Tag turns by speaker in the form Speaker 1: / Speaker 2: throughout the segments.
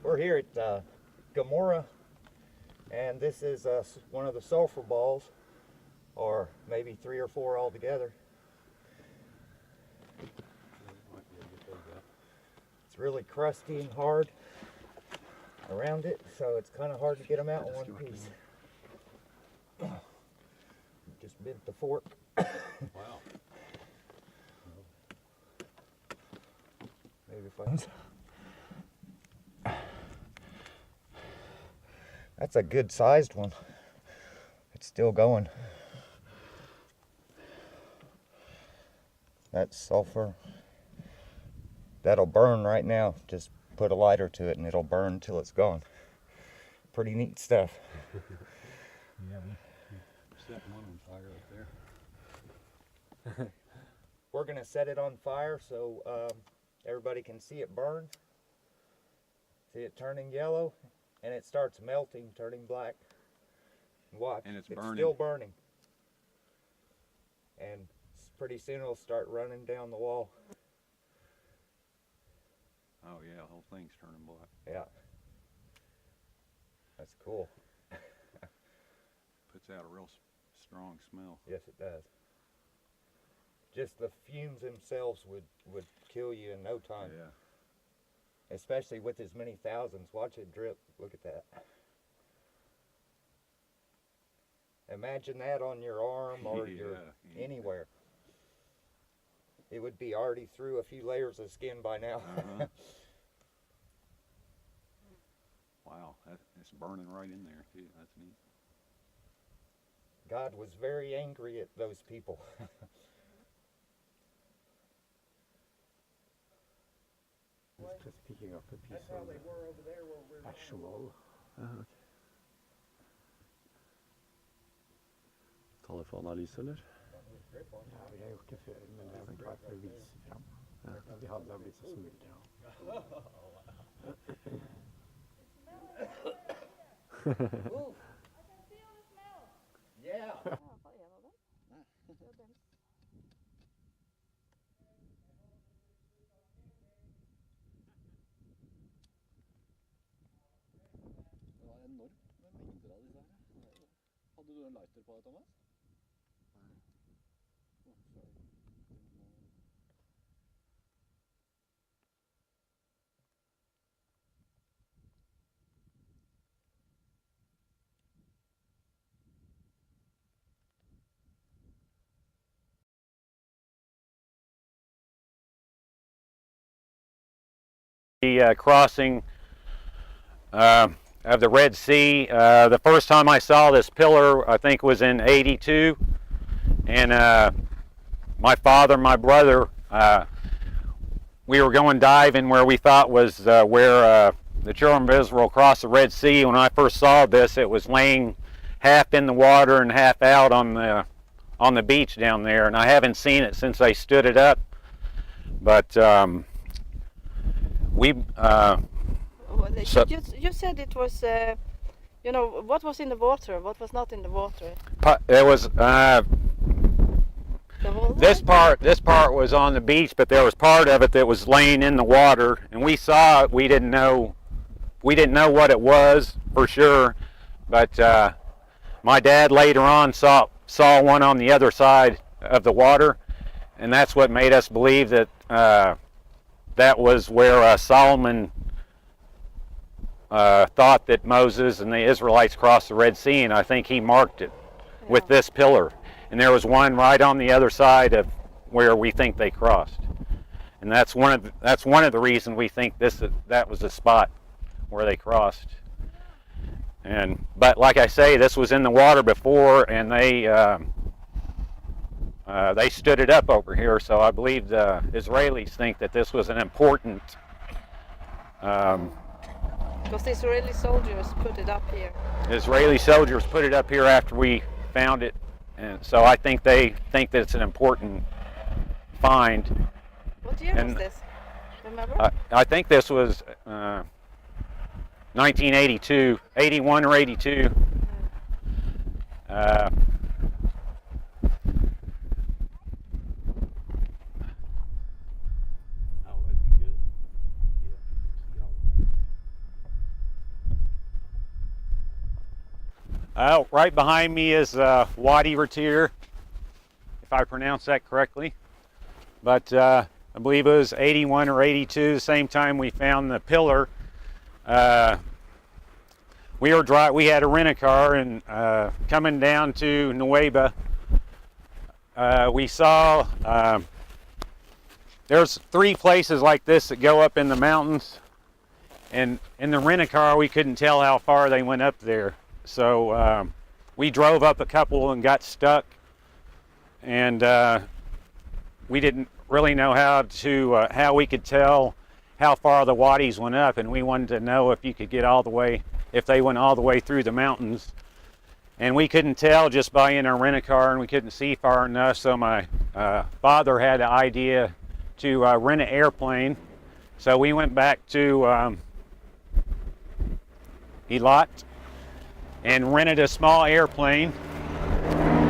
Speaker 1: We're here at Gomorrah, and this is one of the sulfur balls, or maybe 3 or 4 altogether. It's really crusty and hard around it, so it's kind of hard to get them out in one piece. Just bent the fork.
Speaker 2: Wow.
Speaker 1: Maybe if I... That's a good sized one. It's still going. That's sulfur. That'll burn right now. Just put a lighter to it and it'll burn till it's gone. Pretty neat stuff.
Speaker 2: Yeah, we're setting one on fire up there.
Speaker 1: We're gonna set it on fire so everybody can see it burn. See it turning yellow, and it starts melting, turning black. Watch,
Speaker 2: and it's
Speaker 1: still burning. And pretty soon it'll start running down the wall.
Speaker 2: Oh yeah, the whole thing's turning black.
Speaker 1: Yeah. That's cool.
Speaker 2: Puts out a real strong smell.
Speaker 1: Yes, it does. Just the fumes themselves would kill you in no time.
Speaker 2: Yeah.
Speaker 1: Especially with as many thousands. Watch it drip. Look at that. Imagine that on your arm or anywhere. It would be already through a few layers of skin by now.
Speaker 2: Wow, it's burning right in there too. That's neat.
Speaker 1: God was very angry at those people.
Speaker 3: Just picking up a piece of actual.
Speaker 4: Okay. Ta det for analyse, eller?
Speaker 3: Ja, vi har gjort det før, men det er bare for å vise frem. Ja, de hadde blitt så smuldre.
Speaker 1: Yeah.
Speaker 4: Det var enormt med mengder av disse her. Hadde du en lighter på deg, Thomas? Nei. Sorry.
Speaker 5: The crossing of the Red Sea. The first time I saw this pillar, I think, was in '82, and my father and my brother, we were going diving where we thought was where the children of Israel crossed the Red Sea. When I first saw this, it was laying half in the water and half out on the beach down there, and I haven't seen it since they stood it up. But
Speaker 6: you said it was, you know, what was in the water, what was not in the water?
Speaker 5: It was this part was on the beach, but there was part of it that was laying in the water, and we saw it. We didn't know what it was for sure, but my dad later on saw one on the other side of the water, and that's what made us believe that that was where Solomon thought that Moses and the Israelites crossed the Red Sea, and I think he marked it with this pillar. And there was one right on the other side of where we think they crossed. And that's one of the reasons we think that was the spot where they crossed. But like I say, this was in the water before, and they stood it up over here, so I believe the Israelis think that this was an important...
Speaker 6: because the Israeli soldiers put it up here.
Speaker 5: Israeli soldiers put it up here after we found it, and so I think they think that it's an important find.
Speaker 6: What year was this? Remember?
Speaker 5: I think this was 1982, 81 or 82. Right behind me is YaHuWaH, if I pronounce that correctly. But I believe it was 81 or 82, the same time we found the pillar. We had a rent-a-car, and coming down to Nueva, we saw there's 3 places like this that go up in the mountains, and in the rent-a-car we couldn't tell how far they went up there. So we drove up a couple and got stuck, and we didn't really know how we could tell how far the wadis went up, and we wanted to know if you could get all the way, if they went all the way through the mountains. And we couldn't tell just by in our rent-a-car, and we couldn't see far enough, so my father had an idea to rent an airplane. So we went back to Elot and rented a small airplane,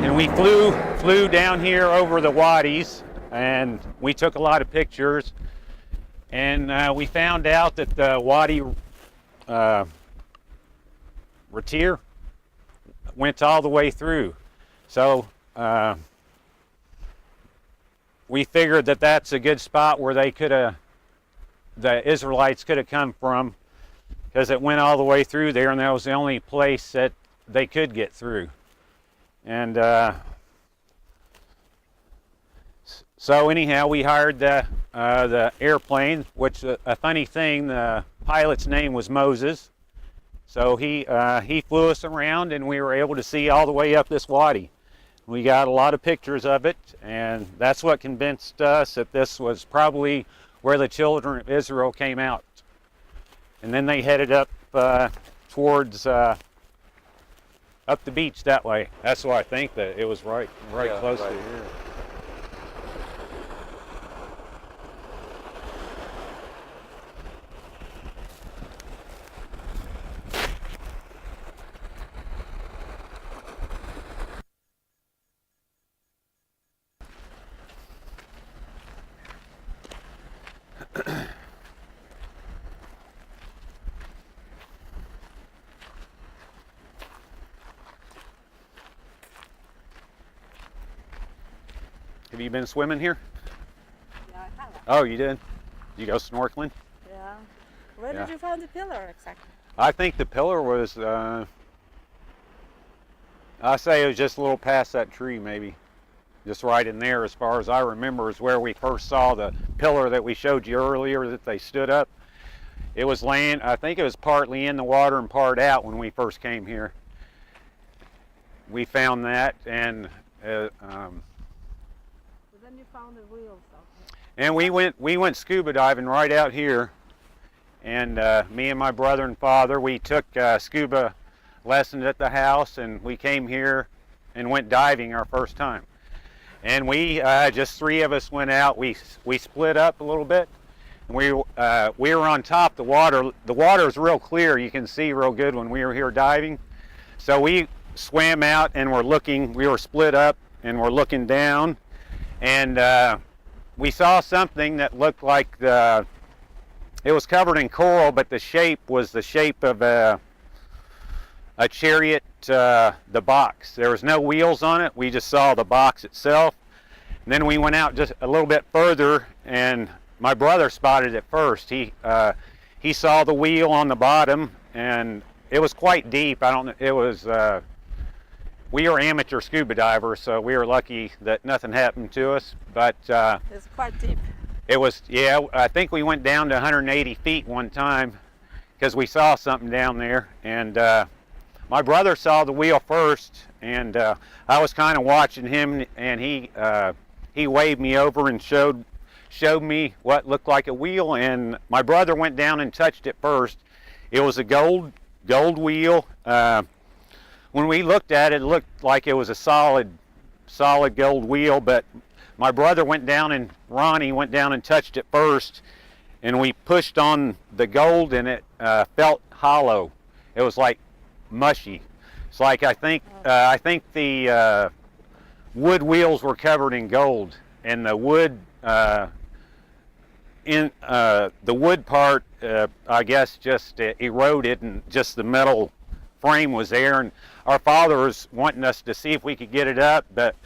Speaker 5: and we flew down here over the wadis, and we took a lot of pictures, and we found out that the Wadi Retir went all the way through. So we figured that that's a good spot where the Israelites could have come from, because it went all the way through there, and that was the only place that they could get through. And so anyhow, we hired the airplane, which a funny thing, the pilot's name was Moses. So he flew us around, and we were able to see all the way up this wadi. We got a lot of pictures of it, and that's what convinced us that this was probably where the children of Israel came out. And then they headed up towards up the beach that way. That's why I think that it was right close to here. Have you been swimming here?
Speaker 6: Yeah, I have.
Speaker 5: Oh, you did? You go snorkeling?
Speaker 6: Yeah. Where
Speaker 5: Yeah.
Speaker 6: did you find the pillar exactly?
Speaker 5: I think the pillar was, I say it was just a little past that tree maybe. Just right in there, as far as I remember, is where we first saw the pillar that we showed you earlier that they stood up. It was laying, I think it was partly in the water and part out when we first came here. We found that, and
Speaker 6: But then you found the wheels out here.
Speaker 5: and we went scuba diving right out here, and me and my brother and father, we took scuba lessons at the house, and we came here and went diving our first time. And we just 3 of us went out. We split up a little bit, and we were on top of the water. The water is real clear. You can see real good when we were here diving. So we swam out, and we were split up, and we're looking down, and we saw something that looked like it was covered in coral, but the shape was the shape of a chariot, the box. There was no wheels on it. We just saw the box itself. And then we went out just a little bit further, and my brother spotted it first. He saw the wheel on the bottom, and it was quite deep. We were amateur scuba divers, so we were lucky that nothing happened to us. But
Speaker 6: It's quite deep.
Speaker 5: it was, yeah, I think we went down to 180 feet one time because we saw something down there. And my brother saw the wheel first, and I was kind of watching him, and he waved me over and showed me what looked like a wheel, and my brother went down and touched it first. It was a gold wheel. When we looked at it, it looked like it was a solid gold wheel, but my brother went down, and Ronny went down and touched it first, and we pushed on the gold, and it felt hollow. It was like mushy. It's like I think the wood wheels were covered in gold, and the wood part, I guess, just eroded, and just the metal frame was there, and our father was wanting us to see if we could get it up, but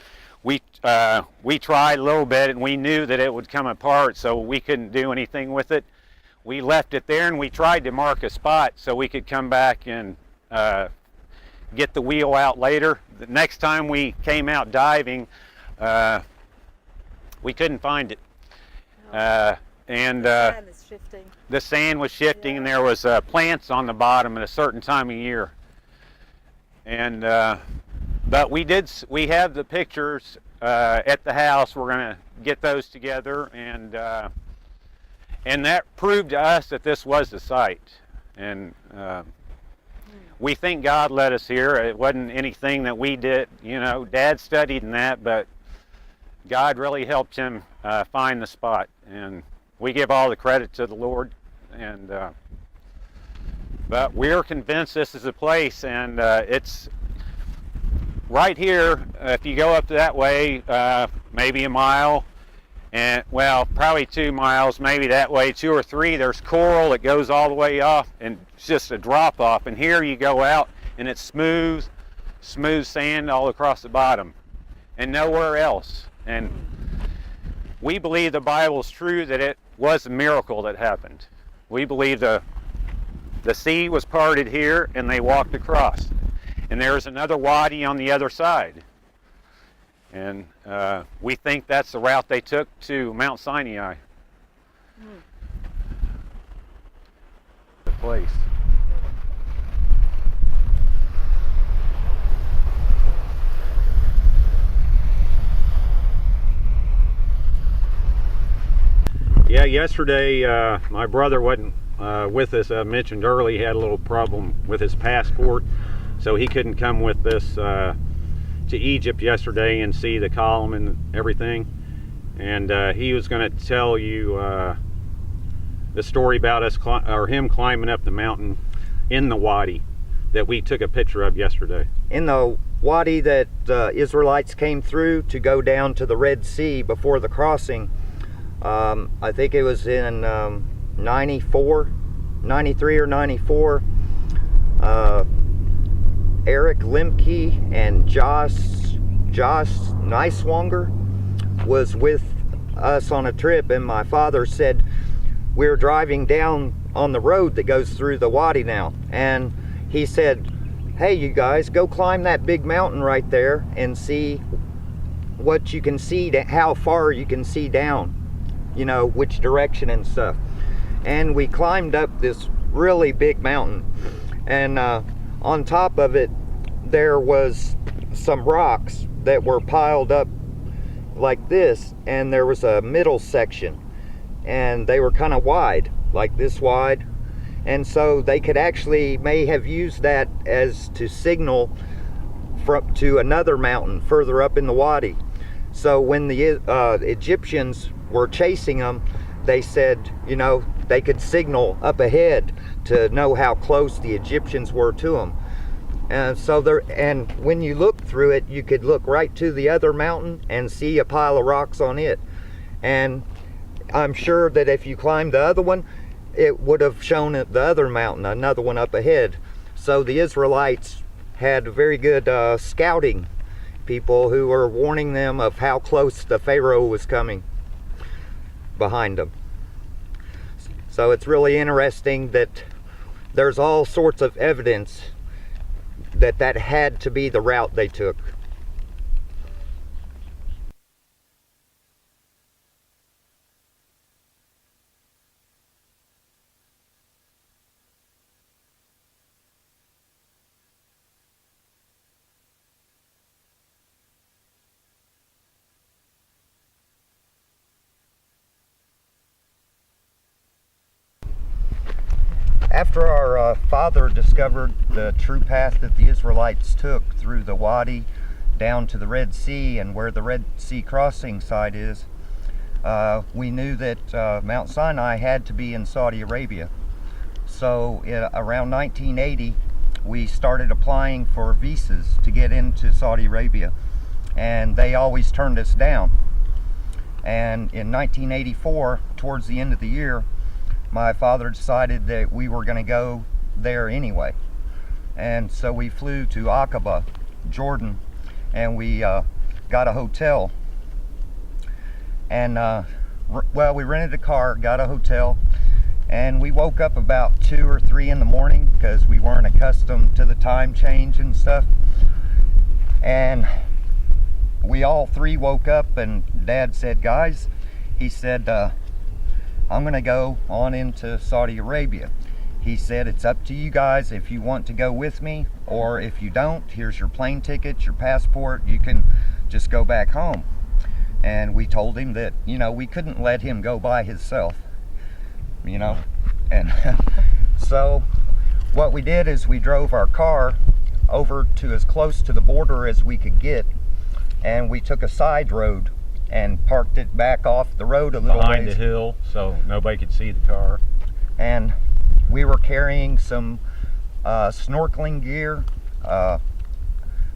Speaker 5: we tried a little bit, and we knew that it would come apart, so we couldn't do anything with it. We left it there, and we tried to mark a spot so we could come back and get the wheel out later. The next time we came out diving, we couldn't find it. And
Speaker 6: Sand is shifting.
Speaker 5: the sand was shifting,
Speaker 6: Yeah.
Speaker 5: and there was plants on the bottom at a certain time of year. And but we have the pictures at the house. We're going to get those together, and that proved to us that this was the site. And we think God led us here. It wasn't anything that we did. You know, Dad studied in that, but God really helped him find the spot. And we give all the credit to the Lord. And but we're convinced this is a place, and it's right here. If you go up that way, maybe a mile, and well, probably 2 miles, maybe that way 2 or 3. There's coral that goes all the way off, and it's just a drop off. And here you go out, and it's smooth sand all across the bottom, and nowhere else. And we believe the Bible's true, that it was a miracle that happened. We believe the sea was parted here, and they walked across. And there's another wadi on the other side. And we think that's the route they took to Mount Sinai. The place. Yeah, yesterday my brother wasn't with us. I mentioned earlier he had a little problem with his passport, so he couldn't come with us to Egypt yesterday and see the column and everything. And he was going to tell you the story about us him climbing up the mountain in the wadi that we took a picture of yesterday.
Speaker 1: In the wadi that the Israelites came through to go down to the Red Sea before the crossing, I think it was in 93 or 94, Eric Limke and Josh Neiswanger was with us on a trip, and my father said we were driving down on the road that goes through the wadi now, and he said, hey, you guys, go climb that big mountain right there and see what you can see, how far you can see down, you know, which direction and stuff. And we climbed up this really big mountain, and on top of it there was some rocks that were piled up like this, and there was a middle section, and they were kind of wide, like this wide, and so they could actually may have used that as to signal to another mountain further up in the wadi. So when the Egyptians were chasing them, they said, you know, they could signal up ahead to know how close the Egyptians were to them. And so and when you look through it, you could look right to the other mountain and see a pile of rocks on it. And I'm sure that if you climbed the other one, it would have shown the other mountain, another one up ahead. So the Israelites had very good scouting people who were warning them of how close the Pharaoh was coming behind them. So it's really interesting that there's all sorts of evidence that that had to be the route they took. After our father discovered the true path that the Israelites took through the wadi down to the Red Sea and where the Red Sea crossing site is, we knew that Mount Sinai had to be in Saudi Arabia. So around 1980, we started applying for visas to get into Saudi Arabia, and they always turned us down. And in 1984, towards the end of the year, my father decided that we were going to go there anyway. And so we flew to Aqaba, Jordan, and we got a hotel. And well, we rented a car, got a hotel, and we woke up about 2 or 3 in the morning because we weren't accustomed to the time change and stuff. And we all 3 woke up, and Dad said, guys, he said, I'm gonna go on into Saudi Arabia. He said, it's up to you guys if you want to go with me, or if you don't, here's your plane ticket, your passport, you can just go back home. And we told him that, you know, we couldn't let him go by himself, you know. And so what we did is we drove our car over to as close to the border as we could get, and we took a side road and parked it back off the road a little
Speaker 5: Behind
Speaker 1: ways.
Speaker 5: the hill, so nobody could see the car.
Speaker 1: And we were carrying some snorkeling gear,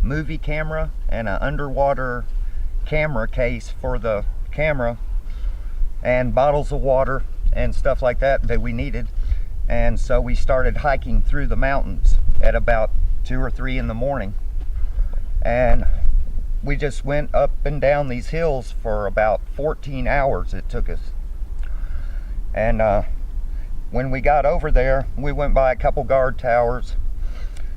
Speaker 1: movie camera, and an underwater camera case for the camera, and bottles of water and stuff like that that we needed. And so we started hiking through the mountains at about 2 or 3 in the morning, and we just went up and down these hills for about 14 hours it took us. And when we got over there, we went by a couple guard towers,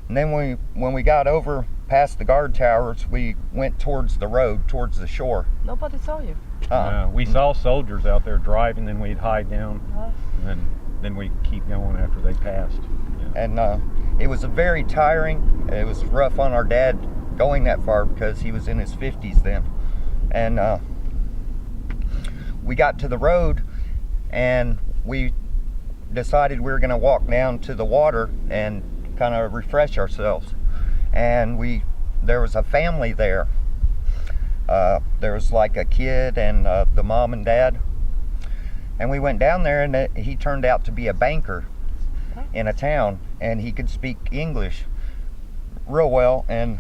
Speaker 1: and then when we got over past the guard towers, we went towards the road, towards the shore.
Speaker 6: Nobody saw you.
Speaker 5: We saw soldiers out there driving, then we'd hide down,
Speaker 6: Uh,
Speaker 5: and then we'd keep going after they passed. Yeah.
Speaker 1: And it was a very tiring, it was rough on our dad going that far because he was in his 50s then. And we got to the road, and we decided we were going to walk down to the water and kind of refresh ourselves. And there was a family there. There was like a kid and the mom and dad. And we went down there, and he turned out to be a banker in a town, and he could speak English real well. And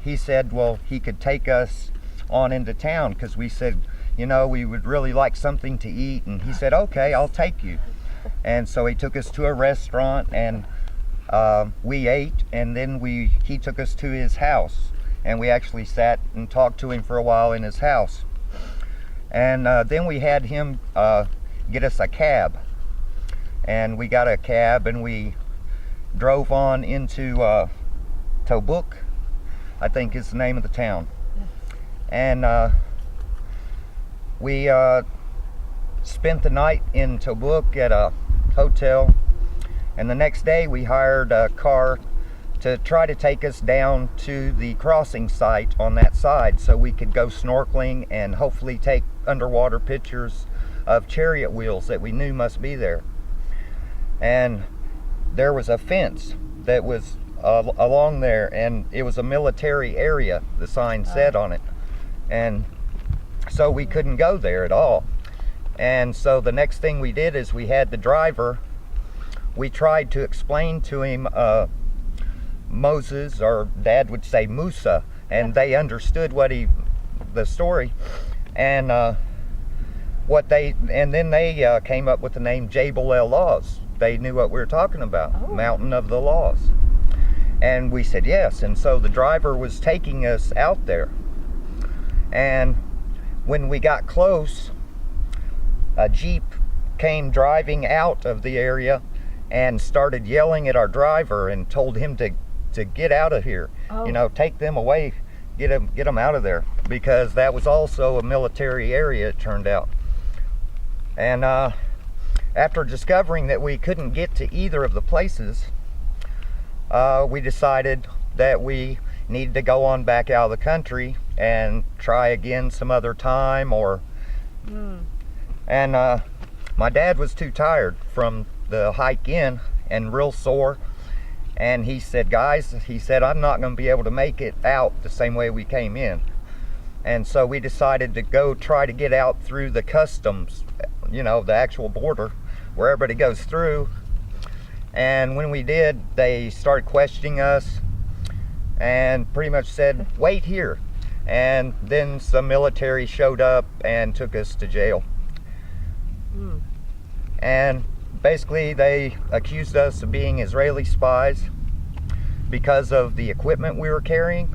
Speaker 1: he said, well, he could take us on into town because we said, you know, we would really like something to eat. And he said, okay, I'll take you. And so he took us to a restaurant, and we ate, and then he took us to his house, and we actually sat and talked to him for a while in his house. And then we had him get us a cab, and we got a cab, and we drove on into Tobuk, I think is the name of the town. And we spent the night in Tobuk at a hotel, and the next day we hired a car to try to take us down to the crossing site on that side so we could go snorkeling and hopefully take underwater pictures of chariot wheels that we knew must be there. And there was a fence that was along there, and it was a military area, the sign said on it, and so we couldn't go there at all. And so the next thing we did is we had the driver, we tried to explain to him Moses, or Dad would say Musa, and they understood the story, and then they came up with the name Jabal El Laws. They knew what we were talking about, Mountain of the Laws. And we said yes, and so the driver was taking us out there. And when we got close, a Jeep came driving out of the area and started yelling at our driver and told him to get out of here. You know, take them away, get them out of there, because that was also a military area, it turned out. And after discovering that we couldn't get to either of the places, we decided that we needed to go on back out of the country and try again some other time, or and my dad was too tired from the hike in and real sore, and he said, guys, he said, I'm not going to be able to make it out the same way we came in. And so we decided to go try to get out through the customs, you know, the actual border where everybody goes through. And when we did, they started questioning us and pretty much said, wait here. And then some military showed up and took us to jail. And basically they accused us of being Israeli spies, because of the equipment we were carrying.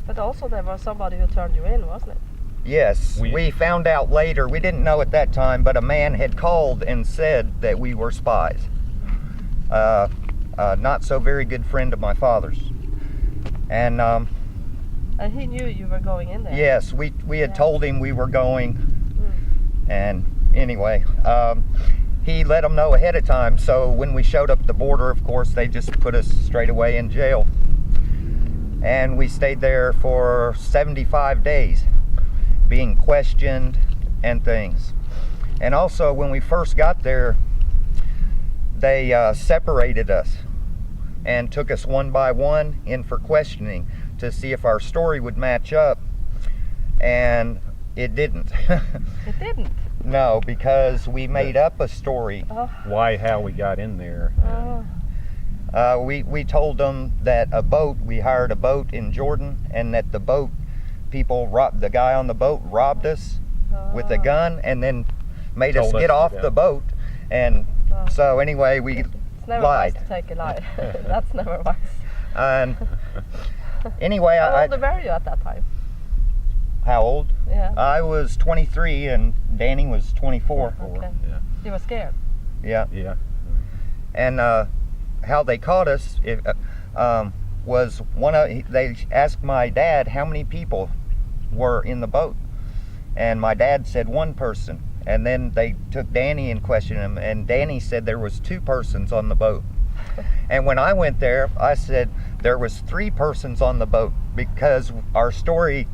Speaker 6: But also there was somebody who turned you in, wasn't it?
Speaker 1: Yes, we found out later, we didn't know at that time, but a man had called and said that we were spies. Not so very good friend of my father's. And
Speaker 6: he knew you were going in there.
Speaker 1: yes, we had told him we were going, and anyway, he let them know ahead of time, so when we showed up at the border, of course, they just put us straight away in jail. And we stayed there for 75 days, being questioned and things. And also, when we first got there, they separated us and took us one by one in for questioning to see if our story would match up, and it didn't.
Speaker 6: It didn't?
Speaker 1: No, because we made up a story.
Speaker 5: Why, how we got in there.
Speaker 1: We told them that we hired a boat in Jordan, and that the boat people, the guy on the boat robbed us with a gun and then made us get off the boat. And so anyway, we
Speaker 6: It's never
Speaker 1: lied.
Speaker 6: wise to take a lie. That's never wise.
Speaker 1: And anyway,
Speaker 6: How old were you at that time?
Speaker 1: How old?
Speaker 6: Yeah.
Speaker 1: I was 23 and Danny was 24.
Speaker 6: Okay.
Speaker 5: Yeah.
Speaker 6: You were scared?
Speaker 1: Yeah.
Speaker 5: Yeah.
Speaker 1: And how they caught us was they asked my dad how many people were in the boat, and my dad said one person, and then they took Danny and questioned him, and Danny said there was 2 persons on the boat. And when I went there, I said there was 3 persons on the boat, because our story,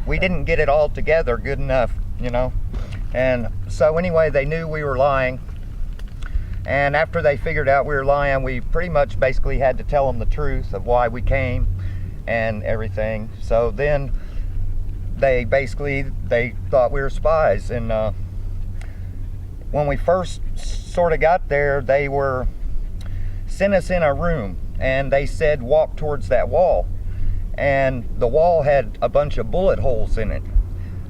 Speaker 1: we didn't get it all together good enough, you know. And so anyway, they knew we were lying. And after they figured out we were lying, we pretty much basically had to tell them the truth of why we came and everything. So then they thought we were spies. And when we first sort of got there, they sent us in a room, and they said walk towards that wall. And the wall had a bunch of bullet holes in it.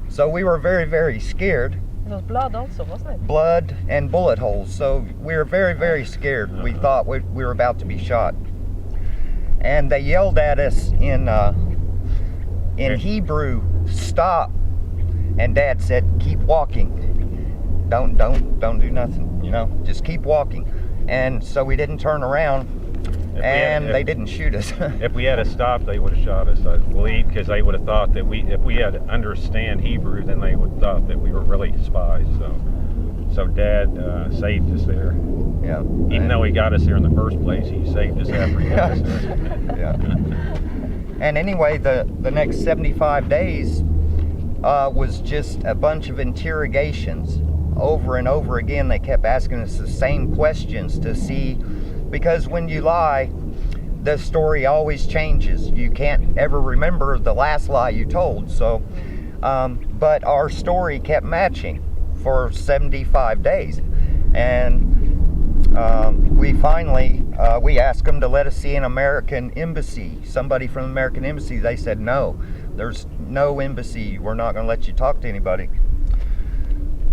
Speaker 1: So we were very, very scared.
Speaker 6: It was blood also, wasn't it?
Speaker 1: Blood and bullet holes. So we were very, very scared. We thought we were about to be shot. And they yelled at us in Hebrew, stop. And Dad said, keep walking. Don't do nothing, you know, just keep walking. And so we didn't turn around, and they didn't shoot us.
Speaker 5: If we had stopped, they would have shot us, I believe, because they would have thought that if we had to understand Hebrew, then they would have thought that we were really spies. So Dad saved us there.
Speaker 1: Yeah.
Speaker 5: Even though he got us here in the first place, he saved us after he got us there.
Speaker 1: Yeah. And anyway, the next 75 days was just a bunch of interrogations. Over and over again, they kept asking us the same questions to see, because when you lie, the story always changes. You can't ever remember the last lie you told. So, but our story kept matching for 75 days. And we finally, we asked them to let us see an American embassy, somebody from the American embassy. They said, no, there's no embassy. We're not gonna let you talk to anybody.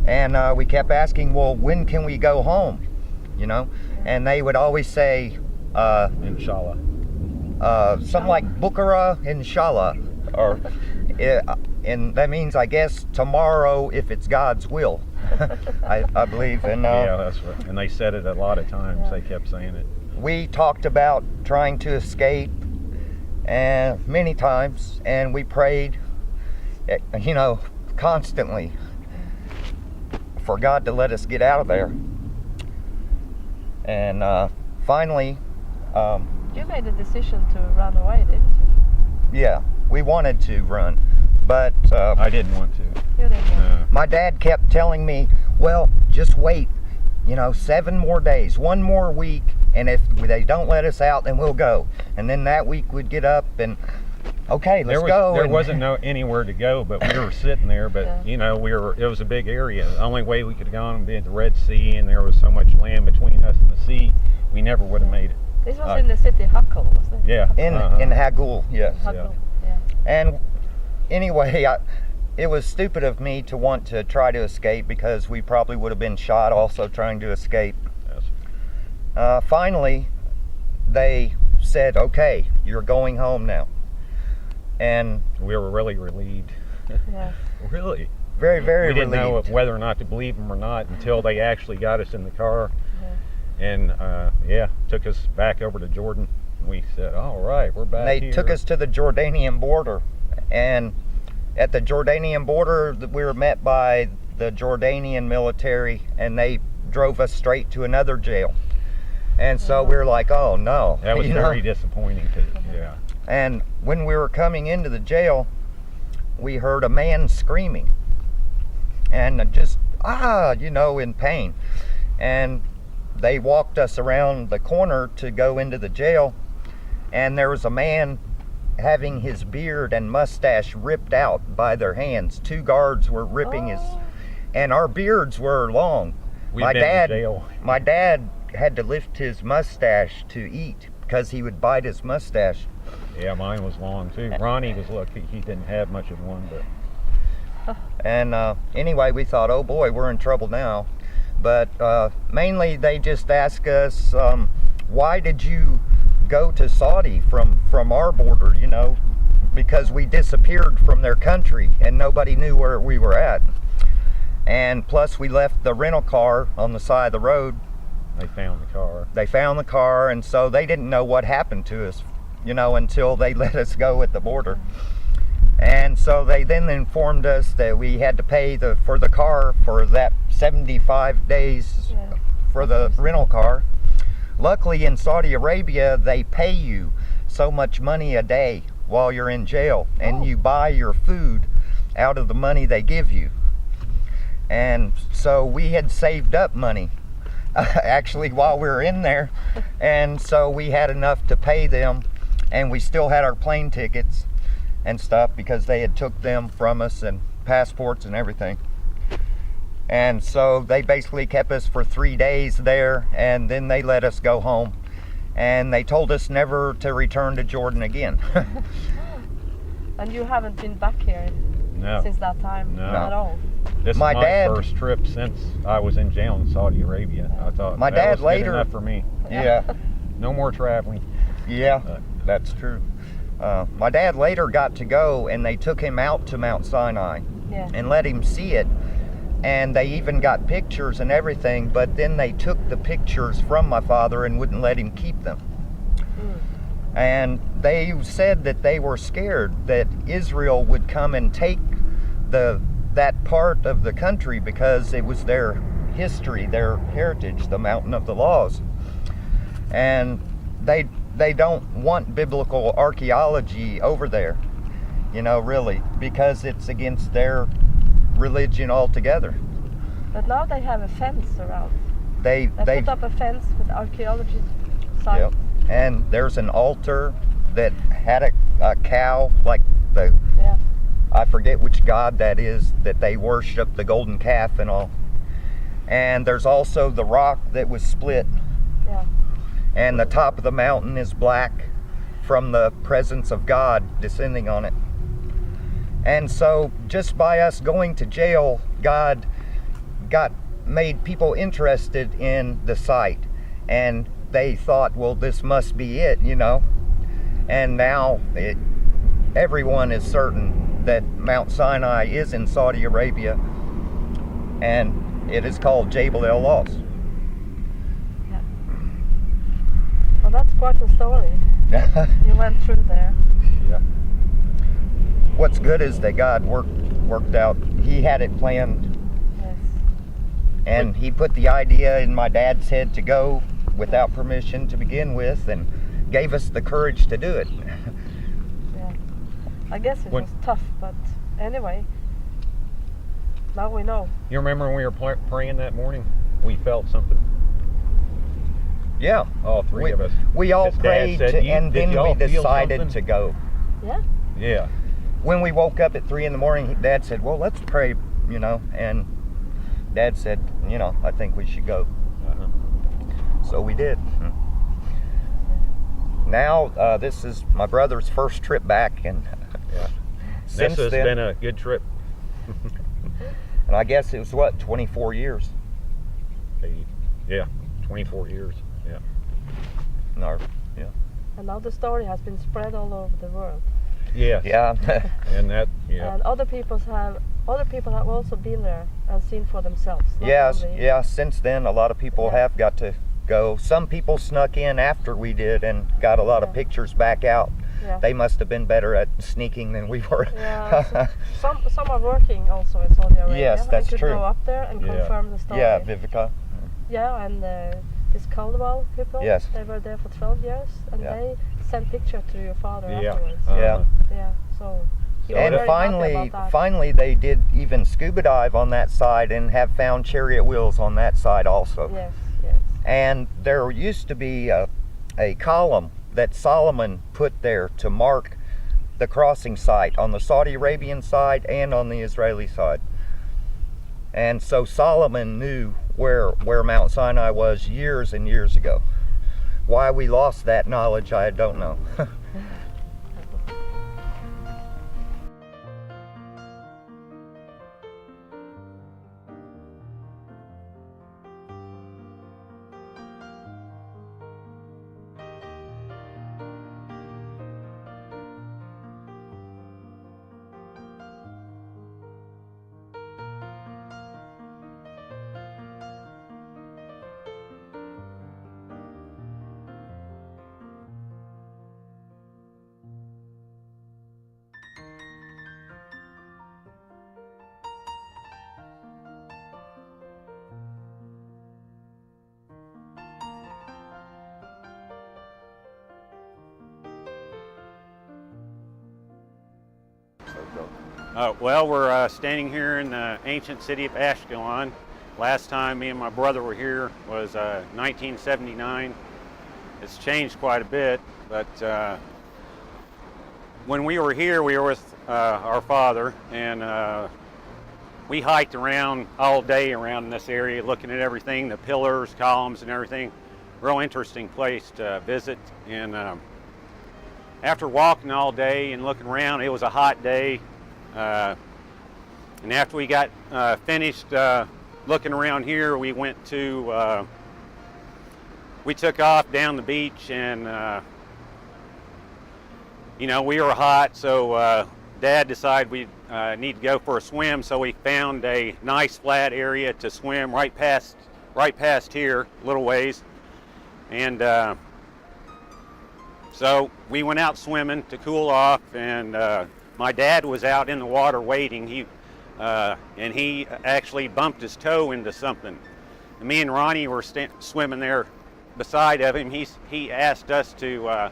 Speaker 1: And we kept asking, well, when can we go home? You know? And they would always say,
Speaker 5: Inshallah.
Speaker 1: something like Bukhara, Inshallah. Or, and that means, I guess, tomorrow if it's God's will. I believe. And
Speaker 5: Yeah, that's right. And they said it a lot of times. They kept saying it.
Speaker 1: we talked about trying to escape, and many times, and we prayed, you know, constantly for God to let us get out of there. And finally,
Speaker 6: You made a decision to run away, didn't you?
Speaker 1: yeah, we wanted to run, but
Speaker 5: I didn't want to.
Speaker 6: You didn't.
Speaker 1: my dad kept telling me, well, just wait, you know, 7 more days, 1 more week, and if they don't let us out, then we'll go. And then that week we'd get up and, okay, let's go.
Speaker 5: There
Speaker 1: and,
Speaker 5: wasn't anywhere to go, but we were sitting there. But you know, it was a big area. The only way we could have gone would be at the Red Sea, and there was so much land between us and the sea, we never would have made it.
Speaker 6: This was in the city Hakkol, wasn't it?
Speaker 5: Yeah.
Speaker 1: in Hagul, yes.
Speaker 6: Hakkol, yeah.
Speaker 1: And anyway, it was stupid of me to want to try to escape, because we probably would have been shot also trying to escape.
Speaker 5: Yes.
Speaker 1: Finally, they said, okay, you're going home now. And
Speaker 5: We were really relieved.
Speaker 6: Yeah.
Speaker 5: Really?
Speaker 1: very, very
Speaker 5: We didn't know
Speaker 1: relieved.
Speaker 5: whether or not to believe them or not until they actually got us in the car. And took us back over to Jordan. We said, all right, we're back
Speaker 1: They
Speaker 5: here.
Speaker 1: took us to the Jordanian border, and at the Jordanian border we were met by the Jordanian military, and they drove us straight to another jail. And so we were like, oh no.
Speaker 5: That was
Speaker 1: you know?
Speaker 5: very disappointing. Yeah.
Speaker 1: And when we were coming into the jail, we heard a man screaming and just in pain. And they walked us around the corner to go into the jail, and there was a man having his beard and mustache ripped out by their hands. 2 guards were ripping his, and our beards were long.
Speaker 5: We've been in jail.
Speaker 1: My dad had to lift his mustache to eat because he would bite his mustache.
Speaker 5: Yeah, mine was long too. Ronny was lucky he didn't have much of one, but
Speaker 1: And anyway, we thought, oh boy, we're in trouble now. But mainly they just asked us, why did you go to Saudi from our border, because we disappeared from their country and nobody knew where we were at. And plus we left the rental car on the side of the road.
Speaker 5: they found the car.
Speaker 1: They found the car, and so they didn't know what happened to us, until they let us go at the border. And so they then informed us that we had to pay for the car for that 75 days for the rental car. Luckily in Saudi Arabia, they pay you so much money a day while you're in jail, and you buy your food out of the money they give you. And so we had saved up money actually while we were in there, and so we had enough to pay them, and we still had our plane tickets and stuff because they had took them from us, and passports and everything. And so they basically kept us for 3 days there, and then they let us go home, and they told us never to return to Jordan again.
Speaker 6: And you haven't been back here
Speaker 5: No.
Speaker 6: since that time
Speaker 5: No.
Speaker 6: at all?
Speaker 5: This
Speaker 1: My
Speaker 5: is my
Speaker 1: dad-
Speaker 5: first trip since I was in jail in Saudi Arabia. I thought
Speaker 1: My
Speaker 5: that
Speaker 1: dad
Speaker 5: was good
Speaker 1: later-
Speaker 5: enough for me.
Speaker 1: Yeah,
Speaker 5: No more traveling.
Speaker 1: yeah, that's true. My dad later got to go, and they took him out to Mount Sinai
Speaker 6: Yeah.
Speaker 1: and let him see it. And they even got pictures and everything, but then they took the pictures from my father and wouldn't let him keep them. And they said that they were scared that Israel would come and take that part of the country because it was their history, their heritage, the mountain of the laws. And they don't want biblical archaeology over there, really, because it's against their religion altogether.
Speaker 6: But now they have a fence around.
Speaker 1: They
Speaker 6: They put up a fence with archaeology sign.
Speaker 1: Yep. And there's an altar that had a cow, like
Speaker 6: Yeah.
Speaker 1: I forget which god that is, that they worship, the golden calf and all. And there's also the rock that was split,
Speaker 6: Yeah.
Speaker 1: and the top of the mountain is black from the presence of God descending on it. And so just by us going to jail, God made people interested in the site, and they thought, well, this must be it, and now everyone is certain that Mount Sinai is in Saudi Arabia, and it is called Jabal el-Laws.
Speaker 6: Well, that's quite a story. You went through there.
Speaker 1: What's good is that God worked out. He had it planned,
Speaker 6: Yes.
Speaker 1: and he put the idea in my dad's head to go without permission to begin with, and gave us the courage to do it.
Speaker 6: Yeah. I guess it
Speaker 5: When-
Speaker 6: was tough, but anyway, now we know.
Speaker 5: You remember when we were praying that morning? We felt something.
Speaker 1: Yeah,
Speaker 5: All three of us.
Speaker 1: we all
Speaker 5: His dad
Speaker 1: prayed,
Speaker 5: said,
Speaker 1: and
Speaker 5: "Did
Speaker 1: then
Speaker 5: y'all
Speaker 1: we
Speaker 5: feel
Speaker 1: decided
Speaker 5: something?"
Speaker 1: to go.
Speaker 6: Yeah.
Speaker 5: Yeah.
Speaker 1: When we woke up at 3 in the morning, Dad said, well, let's pray, and Dad said, I think we should go.
Speaker 5: Uh-huh.
Speaker 1: So we did. Now, this is my brother's first trip back, and
Speaker 5: Yeah.
Speaker 1: since
Speaker 5: This has
Speaker 1: then,
Speaker 5: been a good trip.
Speaker 1: and I guess it was 24 years?
Speaker 5: Yeah, 24 years. Yeah.
Speaker 1: No, yeah.
Speaker 6: And now the story has been spread all over the world.
Speaker 5: Yes.
Speaker 7: Yeah.
Speaker 5: And that, yeah.
Speaker 6: And other people have also been there and seen for themselves. not
Speaker 7: Yes,
Speaker 6: only-
Speaker 7: yeah, since then a lot of people
Speaker 6: Yeah.
Speaker 7: have got to go. Some people snuck in after we did and got a lot of
Speaker 6: Yeah.
Speaker 7: pictures back out.
Speaker 6: Yeah.
Speaker 7: They must have been better at sneaking than we were.
Speaker 6: Yeah, some are working also in Saudi Arabia.
Speaker 7: Yes, that's
Speaker 6: and could
Speaker 7: true.
Speaker 6: go up there and
Speaker 5: Yeah.
Speaker 6: confirm the story.
Speaker 7: Yeah, Vivica.
Speaker 6: Yeah, and this Caldwell people,
Speaker 7: Yes.
Speaker 6: they were there for 12 years, and
Speaker 7: Yeah.
Speaker 6: they sent picture to your father
Speaker 5: Yeah.
Speaker 6: afterwards.
Speaker 7: Yeah.
Speaker 6: Yeah, so he was
Speaker 7: And
Speaker 6: very happy about that.
Speaker 7: finally they did even scuba dive on that side and have found chariot wheels on that side also.
Speaker 6: Yes, yes.
Speaker 7: And there used to be a column that Solomon put there to mark the crossing site on the Saudi Arabian side and on the Israeli side. And so Solomon knew where Mount Sinai was years and years ago. Why we lost that knowledge, I don't know.
Speaker 5: Well, we're standing here in the ancient city of Ashkelon. Last time me and my brother were here was 1979. It's changed quite a bit, but when we were here, we were with our father, and we hiked around all day around this area, looking at everything, the pillars, columns, and everything. Real interesting place to visit. And after walking all day and looking around, it was a hot day. And after we got finished looking around here, we went to, we took off down the beach, and you know, we were hot, so Dad decided we need to go for a swim, so we found a nice flat area to swim right past here, a little ways. And so we went out swimming to cool off, and my dad was out in the water waiting. And he actually bumped his toe into something. And me and Ronny were swimming there beside of him. He asked us to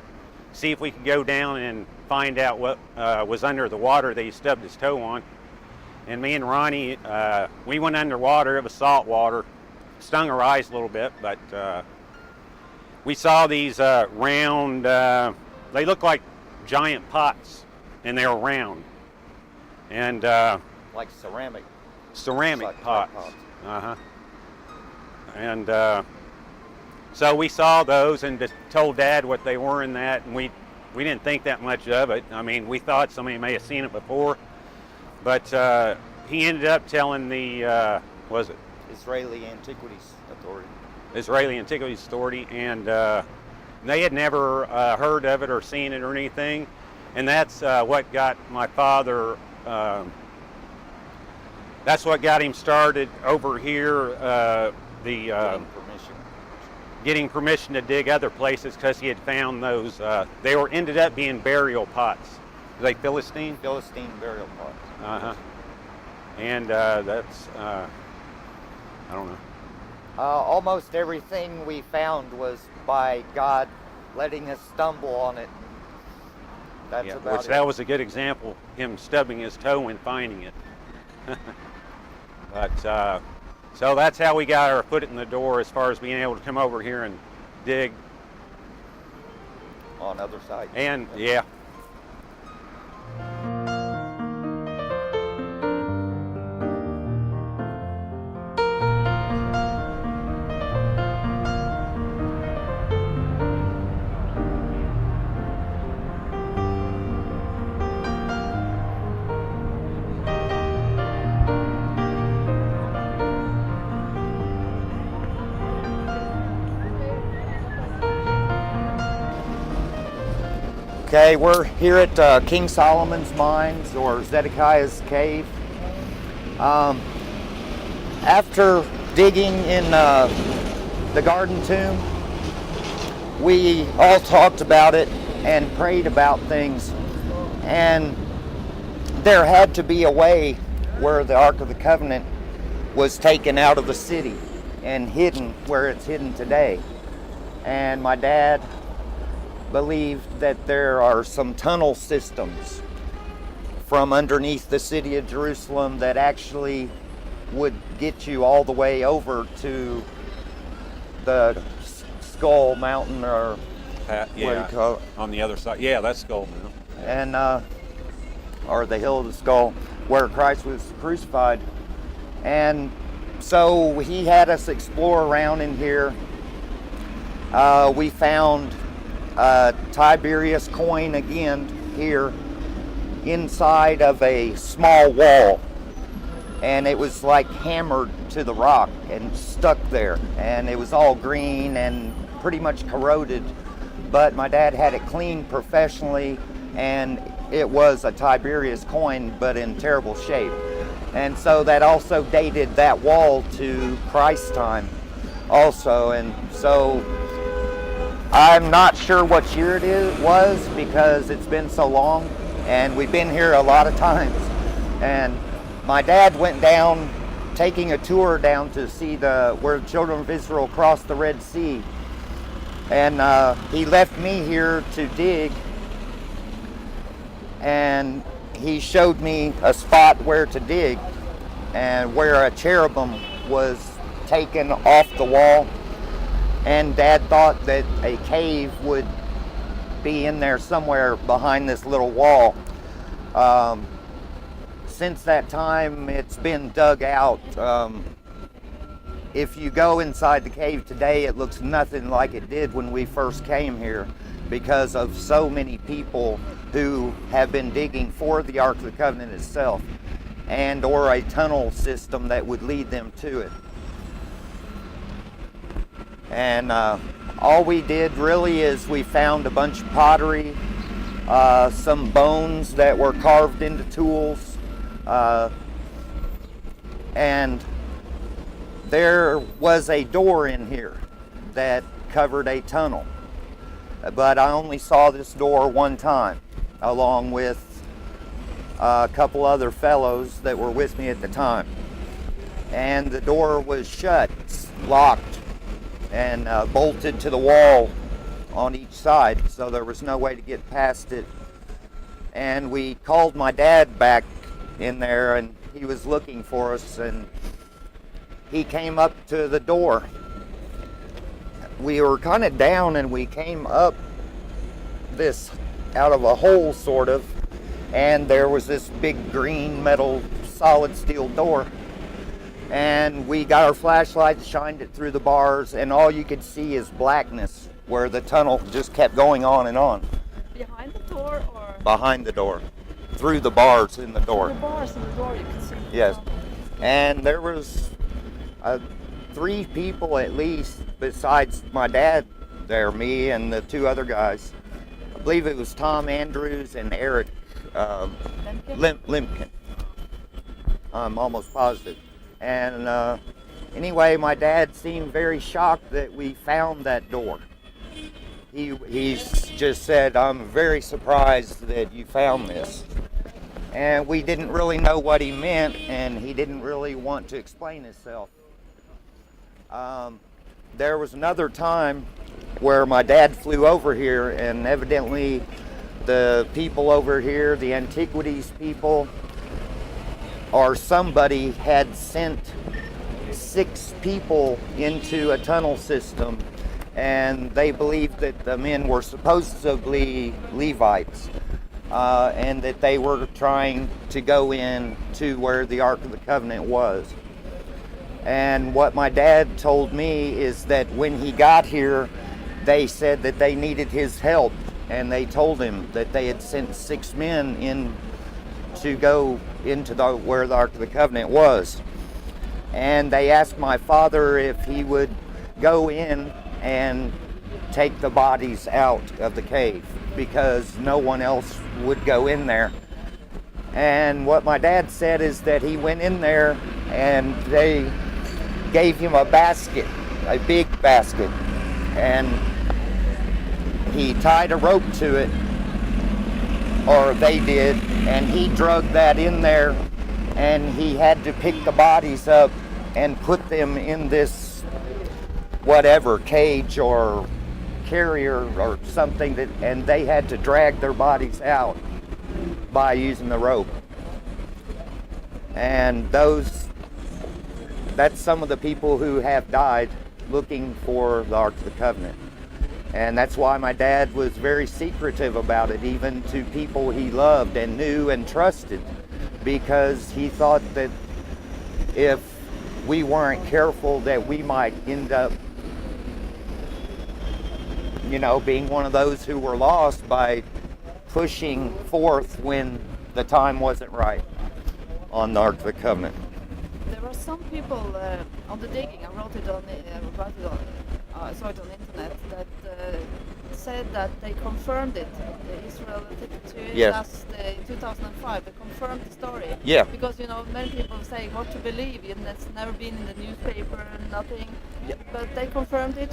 Speaker 5: see if we could go down and find out what was under the water that he stubbed his toe on. And me and Ronny, we went underwater. It was salt water. Stung our eyes a little bit, but we saw these round, they look like giant pots, and they were round. And
Speaker 7: Like ceramic.
Speaker 5: ceramic pots.
Speaker 7: pots.
Speaker 5: Uh-huh. And so we saw those and just told Dad what they were in that, and we didn't think that much of it. I mean, we thought somebody may have seen it before, but he ended up telling the, was it
Speaker 7: Israeli Antiquities Authority.
Speaker 5: Israeli Antiquities Authority, and they had never heard of it or seen it or anything, and that's what got my father, that's what got him started over here, getting permission to dig other places, because he had found those, they ended up being burial pots. Are they Philistine?
Speaker 7: Philistine burial pots.
Speaker 5: Uh-huh. And that's, I don't know.
Speaker 7: Almost everything we found was by God letting us stumble on it. That's
Speaker 5: Yeah,
Speaker 7: about
Speaker 5: which
Speaker 7: it.
Speaker 5: that was a good example, him stubbing his toe and finding it. But so that's how we got our foot in the door as far as being able to come over here and dig.
Speaker 7: On other side.
Speaker 5: And yeah.
Speaker 7: Okay, we're here at King Solomon's Mines, or Zedekiah's Cave. After digging in the garden tomb, we all talked about it and prayed about things, and there had to be a way where the Ark of the Covenant was taken out of the city and hidden where it's hidden today. And my dad believed that there are some tunnel systems from underneath the city of Jerusalem that actually would get you all the way over to the Skull Mountain, or what do you call it?
Speaker 5: On the other side. Yeah, that's Skull Mountain.
Speaker 7: And or the hill of the skull, where Christ was crucified. And so he had us explore around in here. We found a Tiberius coin again here inside of a small wall, and it was like hammered to the rock and stuck there, and it was all green and pretty much corroded, but my dad had it cleaned professionally, and it was a Tiberius coin but in terrible shape. And so that also dated that wall to Christ's time also. And so I'm not sure what year it was, because it's been so long and we've been here a lot of times. And my dad went down, taking a tour down to see where the children of Israel crossed the Red Sea. And he left me here to dig, and he showed me a spot where to dig and where a cherubim was taken off the wall. And Dad thought that a cave would be in there somewhere behind this little wall. Since that time, it's been dug out. If you go inside the cave today, it looks nothing like it did when we first came here, because of so many people who have been digging for the Ark of the Covenant itself, and or a tunnel system that would lead them to it. And all we did really is we found a bunch of pottery, some bones that were carved into tools, and there was a door in here that covered a tunnel. But I only saw this door one time, along with a couple other fellows that were with me at the time. And the door was shut, locked, and bolted to the wall on each side, so there was no way to get past it. And we called my dad back in there, and he was looking for us, and he came up to the door. We were kind of down, and we came up this out of a hole, sort of, and there was this big green metal solid steel door. And we got our flashlights, shined it through the bars, and all you could see is blackness, where the tunnel just kept going on and on.
Speaker 6: Behind the door, or?
Speaker 7: Behind the door. Through the bars in the door.
Speaker 6: The bars in the door, you can see.
Speaker 7: Yes. And there was 3 people at least, besides my dad there, me and the 2 other guys. I believe it was Tom Andrews and Eric Limpkin. I'm almost positive. And anyway, my dad seemed very shocked that we found that door. He's just said, "I'm very surprised that you found this." And we didn't really know what he meant, and he didn't really want to explain himself. There was another time where my dad flew over here, and evidently the people over here, the antiquities people, or somebody had sent 6 people into a tunnel system, and they believed that the men were supposedly Levites, and that they were trying to go in to where the Ark of the Covenant was. And what my dad told me is that when he got here, they said that they needed his help, and they told him that they had sent 6 men in to go into where the Ark of the Covenant was. And they asked my father if he would go in and take the bodies out of the cave because no one else would go in there. And what my dad said is that he went in there and they gave him a basket, a big basket, and he tied a rope to it, or they did, and he drug that in there, and he had to pick the bodies up and put them in this whatever cage or carrier or something, that, and they had to drag their bodies out by using the rope. And that's some of the people who have died looking for the Ark of the Covenant. And that's why my dad was very secretive about it, even to people he loved and knew and trusted, because he thought that if we weren't careful that we might end up, being one of those who were lost by pushing forth when the time wasn't right on the Ark of the Covenant.
Speaker 6: There were some people on the digging, I wrote it on, I saw it on the internet, that said that they confirmed it. Israel to
Speaker 7: Yes.
Speaker 6: us in 2005, they confirmed the story.
Speaker 7: Yeah.
Speaker 6: Because many people say what to believe, and that's never been in the newspaper, nothing.
Speaker 7: Yeah.
Speaker 6: But they confirmed it.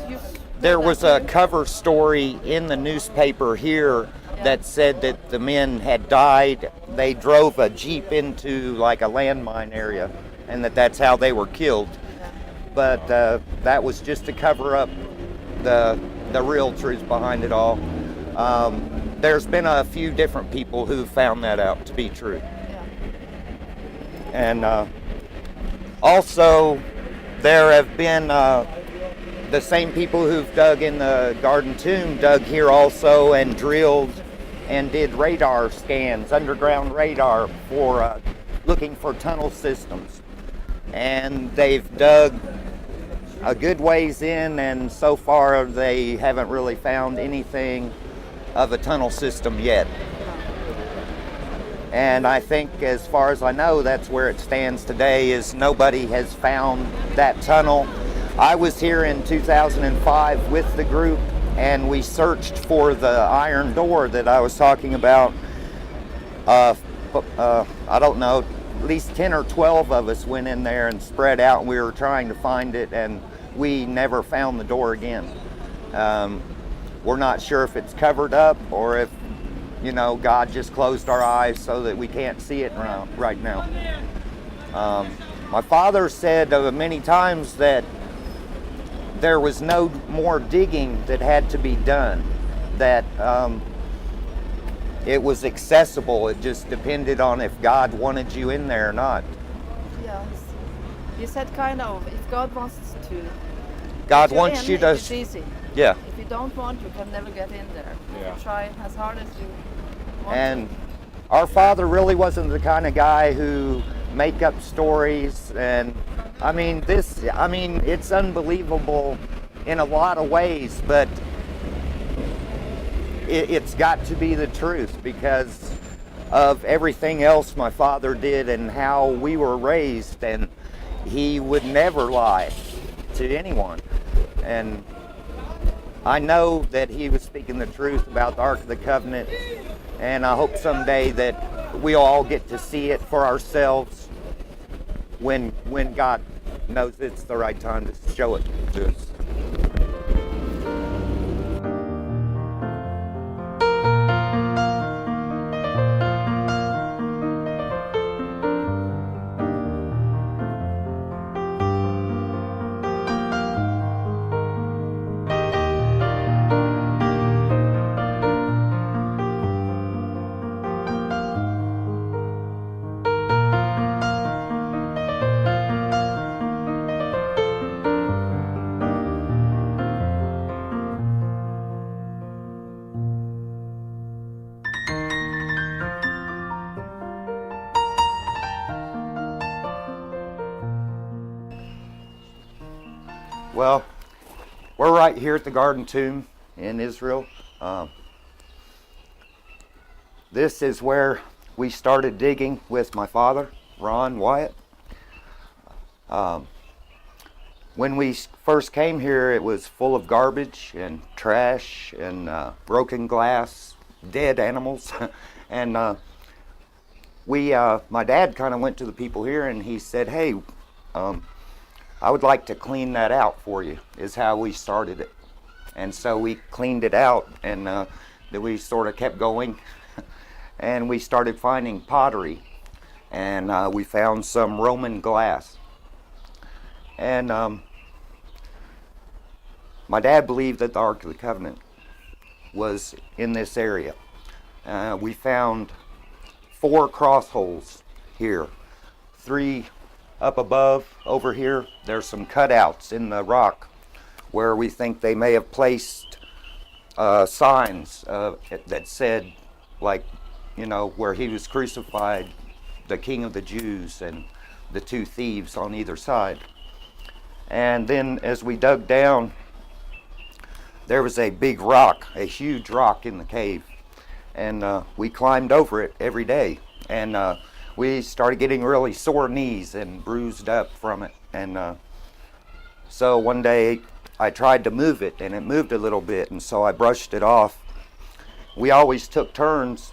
Speaker 7: There was a cover story in the newspaper here that said that the men had died. They drove a Jeep into like a landmine area, and that's how they were killed.
Speaker 6: Yeah.
Speaker 7: But that was just to cover up the real truth behind it all. There's been a few different people who found that out to be true.
Speaker 6: Yeah.
Speaker 7: And also there have been the same people who've dug in the Garden Tomb dug here also and drilled and did radar scans, underground radar, for looking for tunnel systems. And they've dug a good ways in, and so far they haven't really found anything of a tunnel system yet. And I think, as far as I know, that's where it stands today, is nobody has found that tunnel. I was here in 2005 with the group, and we searched for the iron door that I was talking about. I don't know, at least 10 or 12 of us went in there and spread out, and we were trying to find it, and we never found the door again. We're not sure if it's covered up or if, God just closed our eyes so that we can't see it right now. My father said many times that there was no more digging that had to be done, that it was accessible. It just depended on if God wanted you in there or not.
Speaker 6: Yes. You said if God wants to.
Speaker 7: God
Speaker 6: get you
Speaker 7: wants
Speaker 6: in,
Speaker 7: you to.
Speaker 6: It's easy.
Speaker 7: Yeah.
Speaker 6: If you don't want, you can never get in there.
Speaker 2: Yeah.
Speaker 6: You try as hard as you want
Speaker 7: And
Speaker 6: to.
Speaker 7: our father really wasn't the kind of guy who make up stories, and it's unbelievable in a lot of ways, but it's got to be the truth because of everything else my father did and how we were raised, and he would never lie to anyone. And I know that he was speaking the truth about the Ark of the Covenant, and I hope someday that we all get to see it for ourselves when God knows it's the right time to show it to us. Well, we're right here at the Garden Tomb in Israel. This is where we started digging with my father, Ron Wyatt. when we first came here, it was full of garbage and trash and broken glass, dead animals. And my dad kind of went to the people here and he said, hey, I would like to clean that out for you, is how we started it. And so we cleaned it out, and then we sort of kept going. And we started finding pottery, and we found some Roman glass. And my dad believed that the Ark of the Covenant was in this area. We found 4 cross holes here, 3 up above. Over here, there's some cutouts in the rock where we think they may have placed signs that said, like, you know, where he was crucified, the King of the Jews, and the 2 thieves on either side. And then as we dug down, there was a big rock, a huge rock in the cave. And we climbed over it every day. And we started getting really sore knees and bruised up from it. And so one day I tried to move it, and it moved a little bit, and so I brushed it off. We always took turns.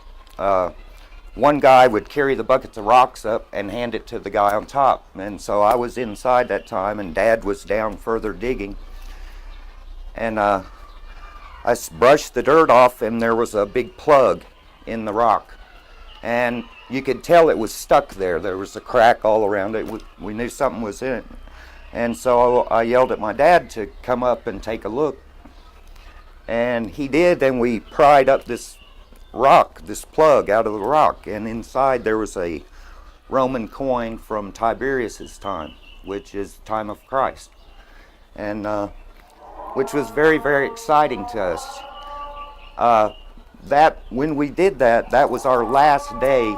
Speaker 7: One guy would carry the buckets of rocks up and hand it to the guy on top. And so I was inside that time, and Dad was down further digging. And I brushed the dirt off, and there was a big plug in the rock. And you could tell it was stuck there. There was a crack all around it. We knew something was in it. And so I yelled at my dad to come up and take a look. And he did, and we pried up this rock, this plug out of the rock. And inside there was a Roman coin from Tiberius's time, which is the time of Christ. And which was very, very exciting to us. That when we did that, that was our last day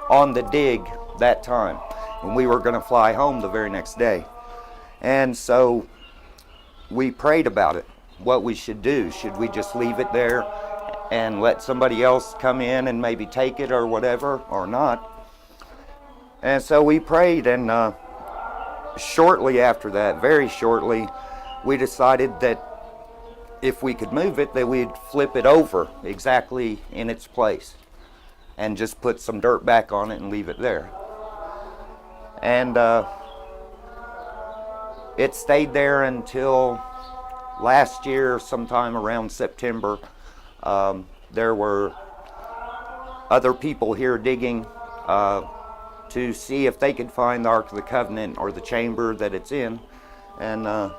Speaker 7: on the dig that time, when we were going to fly home the very next day. And so we prayed about it, what we should do. Should we just leave it there and let somebody else come in and maybe take it or whatever, or not? And so we prayed, and shortly after that, very shortly, we decided that if we could move it, that we'd flip it over exactly in its place and just put some dirt back on it and leave it there. And it stayed there until last year, sometime around September. There were other people here digging to see if they could find the Ark of the Covenant or the chamber that it's in. And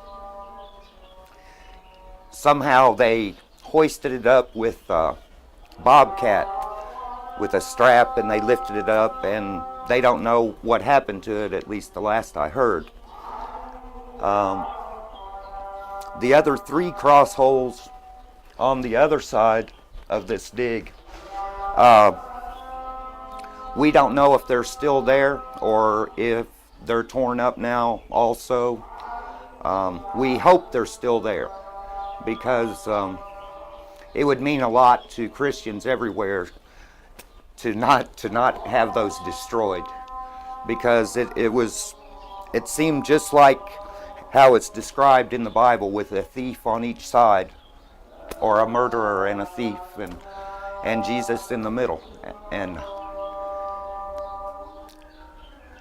Speaker 7: somehow they hoisted it up with bobcat with a strap, and they lifted it up, and they don't know what happened to it, at least the last I heard. The other 3 cross holes on the other side of this dig, we don't know if they're still there or if they're torn up now also. We hope they're still there, because it would mean a lot to Christians everywhere to not have those destroyed, because it seemed just like how it's described in the Bible, with a thief on each side, or a murderer and a thief, and Jesus in the middle. And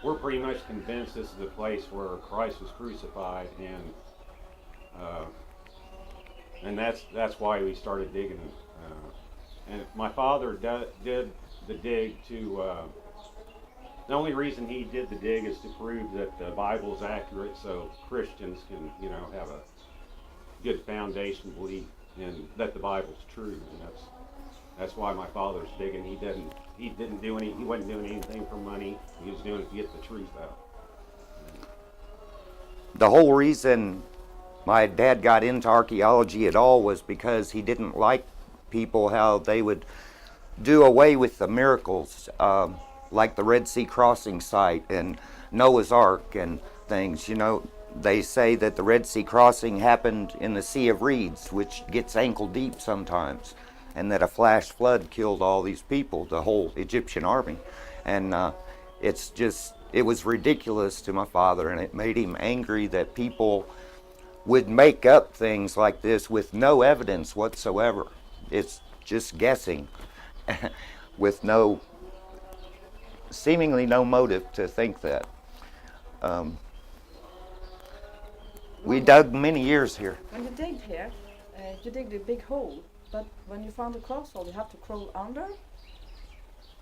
Speaker 5: we're pretty much convinced this is the place where Christ was crucified, and that's why we started digging. And my father did the dig to. The only reason he did the dig is to prove that the Bible's accurate, so Christians can, have a good foundation belief in that the Bible's true, and that's why my father's digging. He wasn't doing anything for money. He was doing it to get the truth out.
Speaker 7: the whole reason my dad got into archaeology at all was because he didn't like people how they would do away with the miracles, like the Red Sea crossing site and Noah's Ark and things. You know, they say that the Red Sea crossing happened in the Sea of Reeds, which gets ankle deep sometimes, and that a flash flood killed all these people, the whole Egyptian army. And it was ridiculous to my father, and it made him angry that people would make up things like this with no evidence whatsoever. It's just guessing with seemingly no motive to think that. We dug many years here.
Speaker 6: When you digged here, you digged a big hole, but when you found the cross hole, you have to crawl under?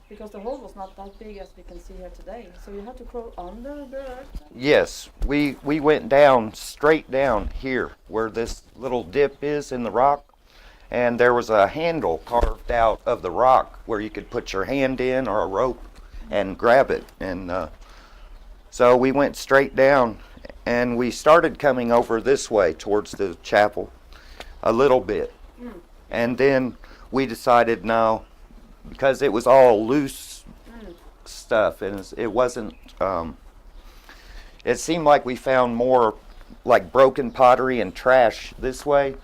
Speaker 6: Because the hole was not that big as we can see here today. So you had to crawl under the earth?
Speaker 7: Yes, we went down, straight down here, where this little dip is in the rock. And there was a handle carved out of the rock where you could put your hand in or a rope and grab it. And so we went straight down, and we started coming over this way towards the chapel a little bit. And then we decided no, because it was all loose stuff, and it wasn't, it seemed like we found more like broken pottery and trash this way,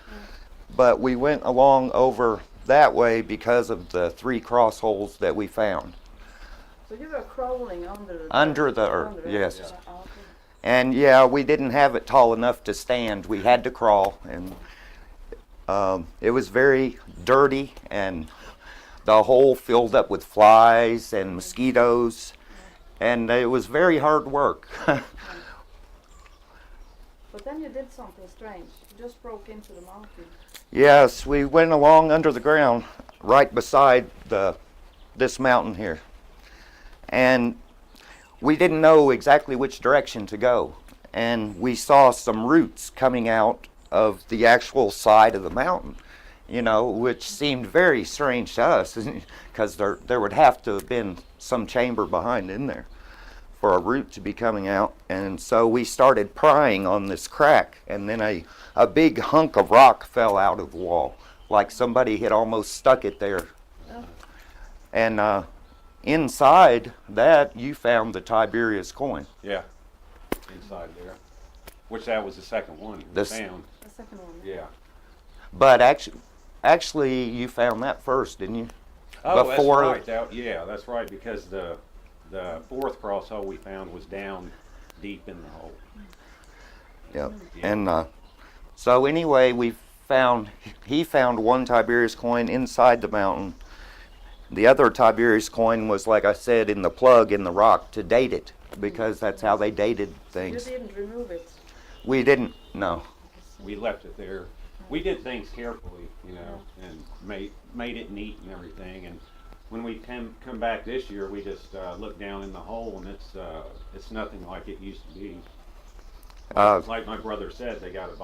Speaker 7: but we went along over that way because of the 3 cross holes that we found.
Speaker 6: So you were crawling
Speaker 7: Under the earth, yes.
Speaker 6: Yeah. Okay.
Speaker 7: And yeah, we didn't have it tall enough to stand. We had to crawl, and it was very dirty, and the hole filled up with flies and mosquitoes, and it was very hard work.
Speaker 6: But then you did something strange. You just broke into the mountain.
Speaker 7: Yes, we went along under the ground right beside this mountain here. And we didn't know exactly which direction to go. And we saw some roots coming out of the actual side of the mountain, you know, which seemed very strange to us, because there would have to have been some chamber behind in there for a root to be coming out. And so we started prying on this crack, and then a big hunk of rock fell out of the wall, like somebody had almost stuck it there.
Speaker 6: Oh.
Speaker 7: And inside that, you found the Tiberius coin.
Speaker 2: Yeah, inside there. Which that was the second one we
Speaker 7: This-
Speaker 2: found.
Speaker 6: The second one.
Speaker 2: Yeah.
Speaker 7: But actually, you found that first, didn't you?
Speaker 2: Oh,
Speaker 7: Before-
Speaker 2: that's right. Yeah, that's right. Because the 4th cross hole we found was down deep in the hole.
Speaker 7: Yep.
Speaker 2: Yeah.
Speaker 7: And so anyway, he found one Tiberius coin inside the mountain. The other Tiberius coin was, like I said, in the plug in the rock to date it, because that's how they dated things.
Speaker 6: You didn't remove it.
Speaker 7: We didn't, no.
Speaker 2: We left it there. We did things carefully, you know, and made it neat and everything. And when we come back this year, we just looked down in the hole, and it's nothing like it used to be. Like my brother said, they got a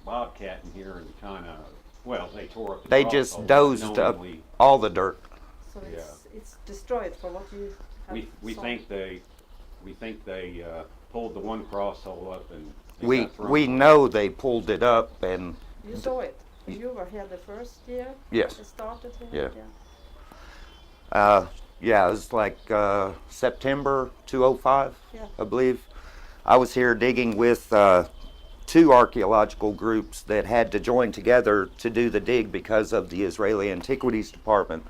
Speaker 2: bobcat in here, and kind of, well, they tore up the
Speaker 7: They
Speaker 2: cross
Speaker 7: just
Speaker 2: hole,
Speaker 7: dozed up
Speaker 2: knowingly.
Speaker 7: all the dirt.
Speaker 6: So it's destroyed for what you have
Speaker 2: We
Speaker 6: saw.
Speaker 2: think they pulled the one cross hole up, and it
Speaker 7: We
Speaker 2: got thrown
Speaker 7: we
Speaker 2: away.
Speaker 7: know they pulled it up, and
Speaker 6: You saw it. You were here the first year?
Speaker 7: Yes.
Speaker 6: It started here?
Speaker 7: Yeah. Yeah, it was like September 2005,
Speaker 6: Yeah.
Speaker 7: I believe. I was here digging with 2 archaeological groups that had to join together to do the dig because of the Israeli Antiquities Department.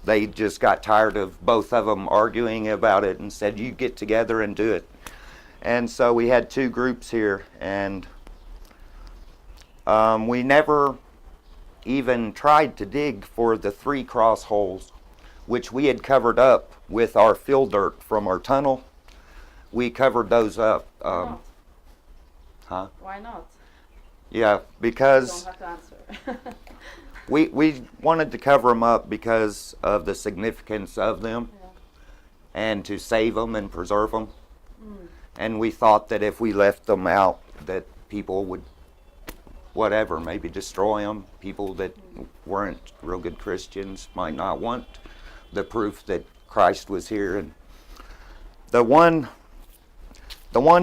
Speaker 7: They just got tired of both of them arguing about it and said, you get together and do it. And so we had 2 groups here, and we never even tried to dig for the 3 cross holes, which we had covered up with our fill dirt from our tunnel. We covered those up.
Speaker 6: Why not?
Speaker 7: Huh?
Speaker 6: Why not?
Speaker 7: Yeah,
Speaker 6: You
Speaker 7: because
Speaker 6: don't have to answer.
Speaker 7: we wanted to cover them up because of the significance of them,
Speaker 6: Yeah.
Speaker 7: and to save them and preserve them. And we thought that if we left them out, that people would, whatever, maybe destroy them. People that weren't real good Christians might not want the proof that Christ was here. And the one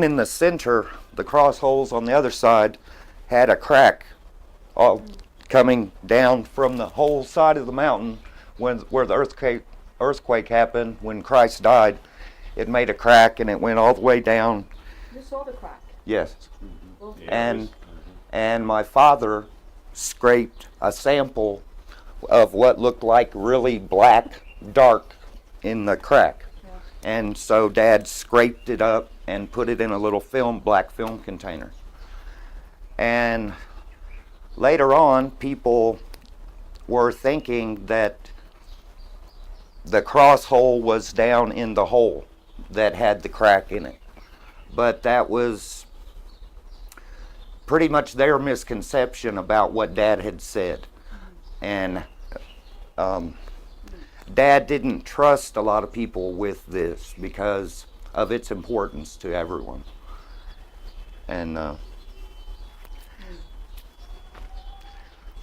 Speaker 7: in the center, the cross holes on the other side, had a crack all coming down from the whole side of the mountain where the earthquake happened when Christ died. It made a crack, and it went all the way down.
Speaker 6: You saw the crack.
Speaker 7: Yes.
Speaker 6: Well,
Speaker 2: Yeah, it
Speaker 7: And
Speaker 2: was-
Speaker 7: and my father scraped a sample of what looked like really black, dark in the crack.
Speaker 6: Yeah.
Speaker 7: And so Dad scraped it up and put it in a little black film container. And later on, people were thinking that the cross hole was down in the hole that had the crack in it. But that was pretty much their misconception about what Dad had said. And Dad didn't trust a lot of people with this because of its importance to everyone. And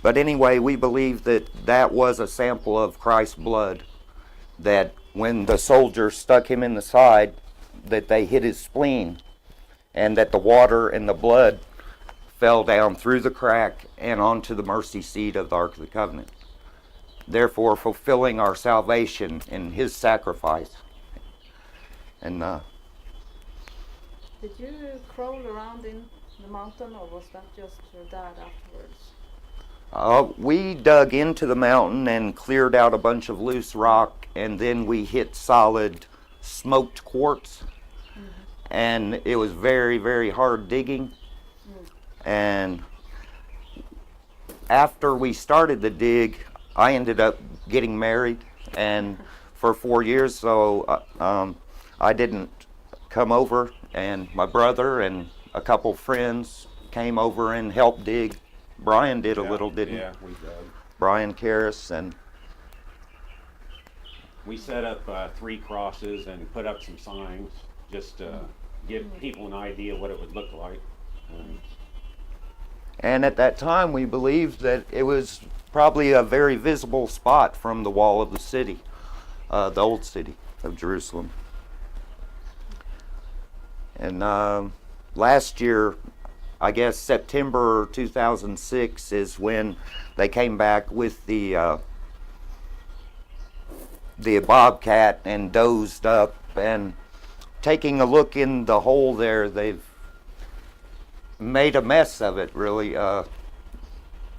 Speaker 7: but anyway, we believe that that was a sample of Christ's blood, that when the soldiers stuck him in the side, that they hit his spleen, and that the water and the blood fell down through the crack and onto the mercy seat of the Ark of the Covenant, therefore fulfilling our salvation in his sacrifice. And
Speaker 6: Did you crawl around in the mountain, or was that just your dad afterwards?
Speaker 7: we dug into the mountain and cleared out a bunch of loose rock, and then we hit solid smoked quartz. And it was very, very hard digging. And after we started the dig, I ended up getting married, and for 4 years, so I didn't come over, and my brother and a couple friends came over and helped dig. Brian did a little, didn't he?
Speaker 2: Yeah, we did.
Speaker 7: Brian Karras, and
Speaker 2: We set up 3 crosses and put up some signs just to give people an idea what it would look like.
Speaker 7: and at that time we believed that it was probably a very visible spot from the wall of the city, the old city of Jerusalem. And last year, I guess September 2006 is when they came back with the bobcat and dozed up, and taking a look in the hole there, they've made a mess of it, really,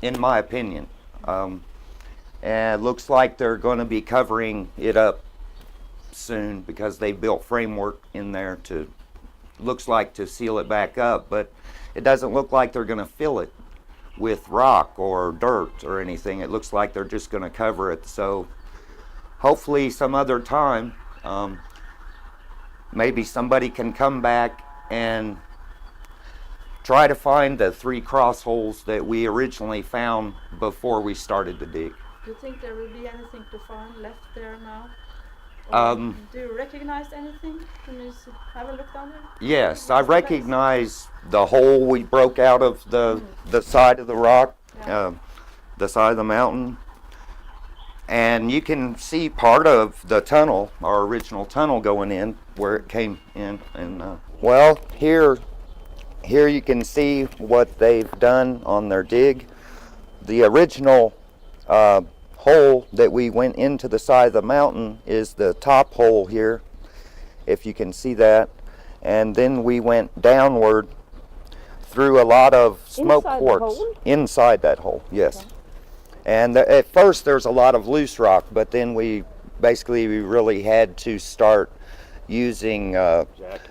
Speaker 7: in my opinion. And it looks like they're going to be covering it up soon because they built framework in there to, looks like, to seal it back up, but it doesn't look like they're going to fill it with rock or dirt or anything. It looks like they're just going to cover it. So hopefully some other time, maybe somebody can come back and try to find the 3 cross holes that we originally found before we started to dig.
Speaker 6: Do you think there will be anything to find left there now? Or
Speaker 7: Um,
Speaker 6: do you recognize anything when you have a look down there?
Speaker 7: Yes, I recognize the hole we broke out of the side of the rock,
Speaker 6: Yeah.
Speaker 7: the side of the mountain. And you can see part of the tunnel, our original tunnel going in, where it came in. And well, here you can see what they've done on their dig. The original hole that we went into the side of the mountain is the top hole here, if you can see that. And then we went downward through a lot of smoke
Speaker 8: Inside the
Speaker 7: quartz.
Speaker 8: hole?
Speaker 7: Inside that hole, yes. Okay. And at first there's a lot of loose rock, but then we really had to start using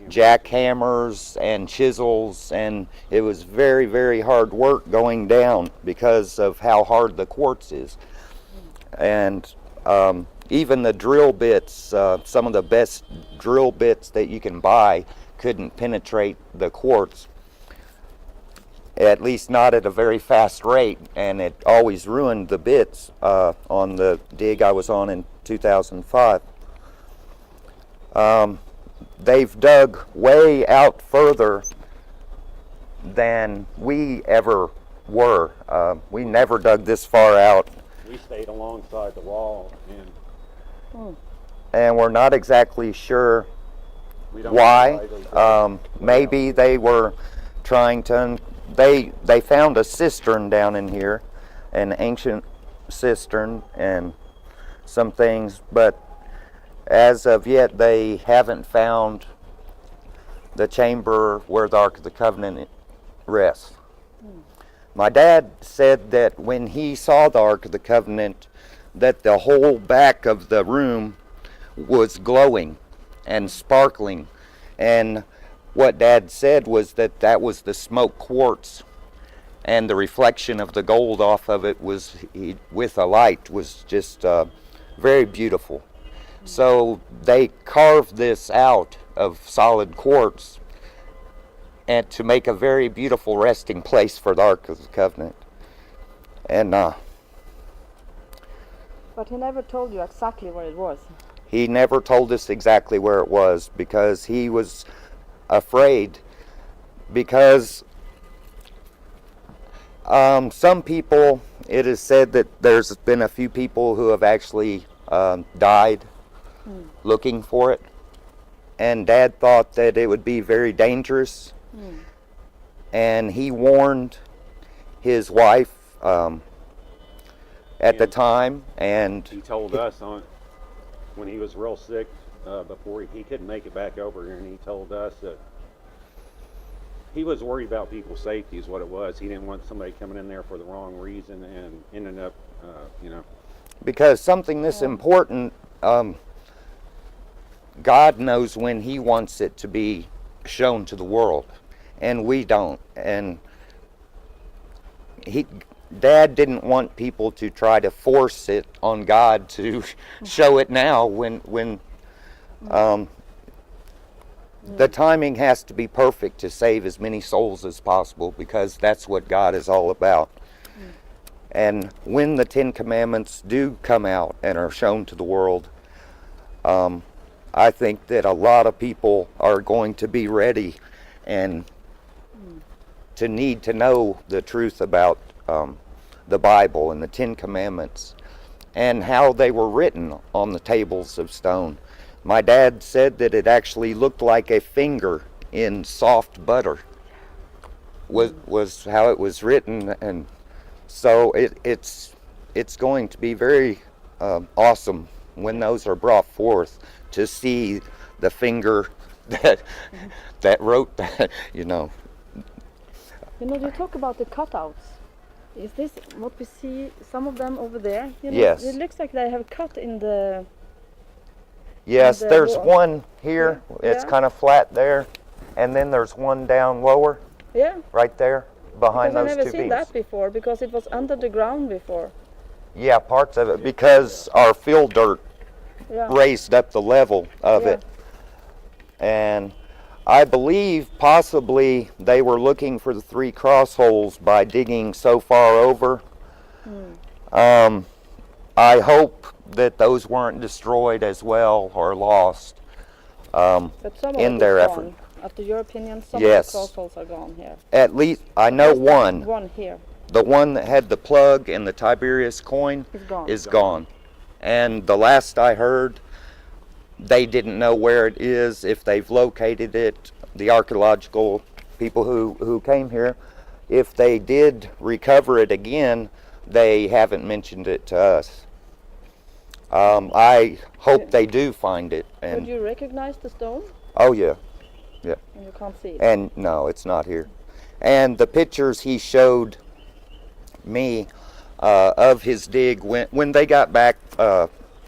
Speaker 7: jackhammers and chisels, and it was very, very hard work going down because of how hard the quartz is. And even the drill bits, some of the best drill bits that you can buy couldn't penetrate the quartz, at least not at a very fast rate, and it always ruined the bits on the dig I was on in 2005. They've dug way out further than we ever were. We never dug this far out.
Speaker 2: We stayed alongside the wall,
Speaker 7: And we're not exactly sure
Speaker 2: we don't
Speaker 7: why.
Speaker 2: know
Speaker 7: Maybe they were trying to, they found a cistern down in here, an ancient cistern and some things, but as of yet they haven't found the chamber where the Ark of the Covenant rests. My dad said that when he saw the Ark of the Covenant, that the whole back of the room was glowing and sparkling. And what Dad said was that that was the smoke quartz and the reflection of the gold off of it was with a light was just very beautiful. So they carved this out of solid quartz and to make a very beautiful resting place for the Ark of the Covenant. And
Speaker 6: But he never told you exactly where it was.
Speaker 7: he never told us exactly where it was because he was afraid, because some people, it is said that there's been a few people who have actually died looking for it, and Dad thought that it would be very dangerous, and he warned his wife at the time, and
Speaker 2: He told us when he was real sick, before he couldn't make it back over here, and he told us that he was worried about people's safety is what it was. He didn't want somebody coming in there for the wrong reason and ending up,
Speaker 7: because something this important, God knows when he wants it to be shown to the world, and we don't. And Dad didn't want people to try to force it on God to show it now when the timing has to be perfect to save as many souls as possible, because that's what God is all about. And when the 10 Commandments do come out and are shown to the world, I think that a lot of people are going to be ready and to need to know the truth about the Bible and the 10 Commandments and how they were written on the tables of stone. My dad said that it actually looked like a finger in soft butter was how it was written, and so it's going to be very awesome when those are brought forth to see the finger that wrote that,
Speaker 6: You know, you talk about the cutouts. Is this what we see, some of them over there? You know,
Speaker 7: Yes.
Speaker 6: It looks like they have cut in the...
Speaker 7: Yes,
Speaker 6: And,
Speaker 7: there's
Speaker 6: wall.
Speaker 7: one here.
Speaker 6: Yeah.
Speaker 7: It's
Speaker 6: Yeah.
Speaker 7: kind of flat there, and then there's one down lower,
Speaker 6: Yeah,
Speaker 7: right there, behind
Speaker 6: because I've
Speaker 7: those
Speaker 6: never
Speaker 7: two
Speaker 6: seen
Speaker 7: beams.
Speaker 6: that before, because it was under the ground before.
Speaker 7: Yeah, parts of it, because our field dirt
Speaker 6: Yeah.
Speaker 7: raised up the level of
Speaker 6: Yeah.
Speaker 7: it. And I believe possibly they were looking for the 3 cross holes by digging so far over. I hope that those weren't destroyed as well or lost
Speaker 6: But some of
Speaker 7: in
Speaker 6: it
Speaker 7: their
Speaker 6: is
Speaker 7: effort.
Speaker 6: gone. After your opinion, some
Speaker 7: Yes.
Speaker 6: of the cross holes are gone here.
Speaker 7: At least I know one.
Speaker 6: One here
Speaker 7: The one that had the plug and the Tiberius coin
Speaker 6: is gone.
Speaker 7: is gone. And the last I heard, they didn't know where it is, if they've located it. The archaeological people who came here, if they did recover it again, they haven't mentioned it to us. I hope they do find it.
Speaker 6: Would
Speaker 7: And
Speaker 6: you recognize the stone?
Speaker 7: oh yeah,
Speaker 6: And you can't see it.
Speaker 7: and no, it's not here. And the pictures he showed me of his dig when they got back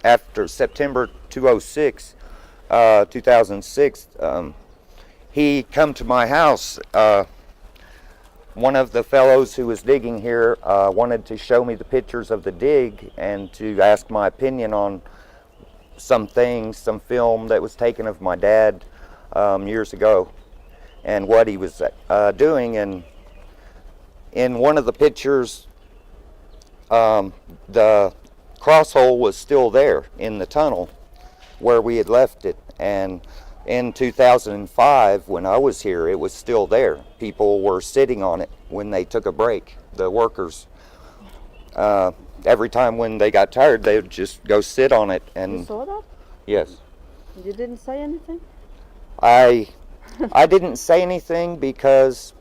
Speaker 7: after September 2006, he come to my house. One of the fellows who was digging here wanted to show me the pictures of the dig and to ask my opinion on some things, some film that was taken of my dad years ago and what he was doing. And in one of the pictures, the cross hole was still there in the tunnel where we had left it. And in 2005, when I was here, it was still there. People were sitting on it when they took a break. The workers, every time when they got tired, they would just go sit on it.
Speaker 6: You
Speaker 7: And
Speaker 6: saw that?
Speaker 7: yes,
Speaker 6: You didn't say anything?
Speaker 7: I didn't say anything because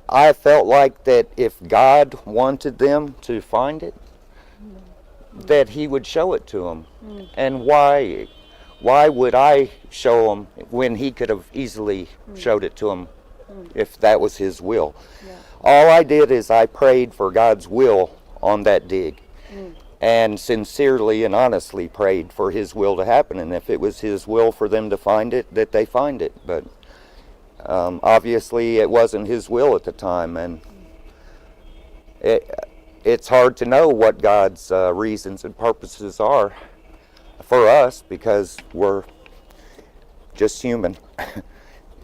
Speaker 7: I felt like that if God wanted them to find it, that he would show it to them. And why would I show them when he could have easily showed it to them if that was his will?
Speaker 6: Yeah.
Speaker 7: All I did is I prayed for God's will on that dig, and sincerely and honestly prayed for his will to happen. And if it was his will for them to find it, that they find it. But Obviously, it wasn't his will at the time, and it's hard to know what God's reasons and purposes are for us because we're just human.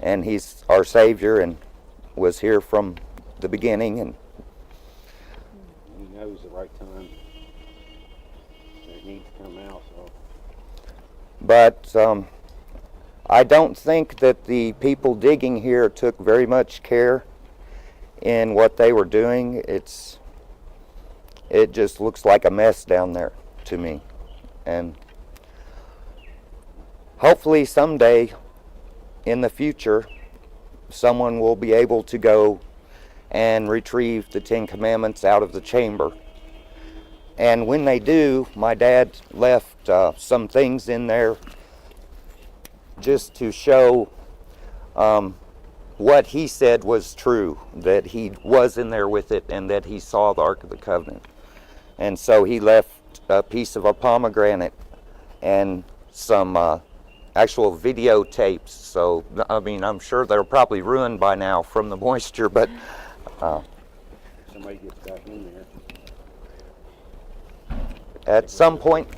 Speaker 7: And he's our Savior and was here from the beginning. And
Speaker 2: He knows the right time that it needs to come out. So.
Speaker 7: But I don't think that the people digging here took very much care in what they were doing. It just looks like a mess down there to me. And hopefully someday in the future, someone will be able to go and retrieve the 10 Commandments out of the chamber. And when they do, my dad left some things in there just to show what he said was true, that he was in there with it and that he saw the Ark of the Covenant. And so he left a piece of a pomegranate and some actual videotapes. So, I mean, I'm sure they're probably ruined by now from the moisture, but
Speaker 2: Somebody gets back in there.
Speaker 7: at some point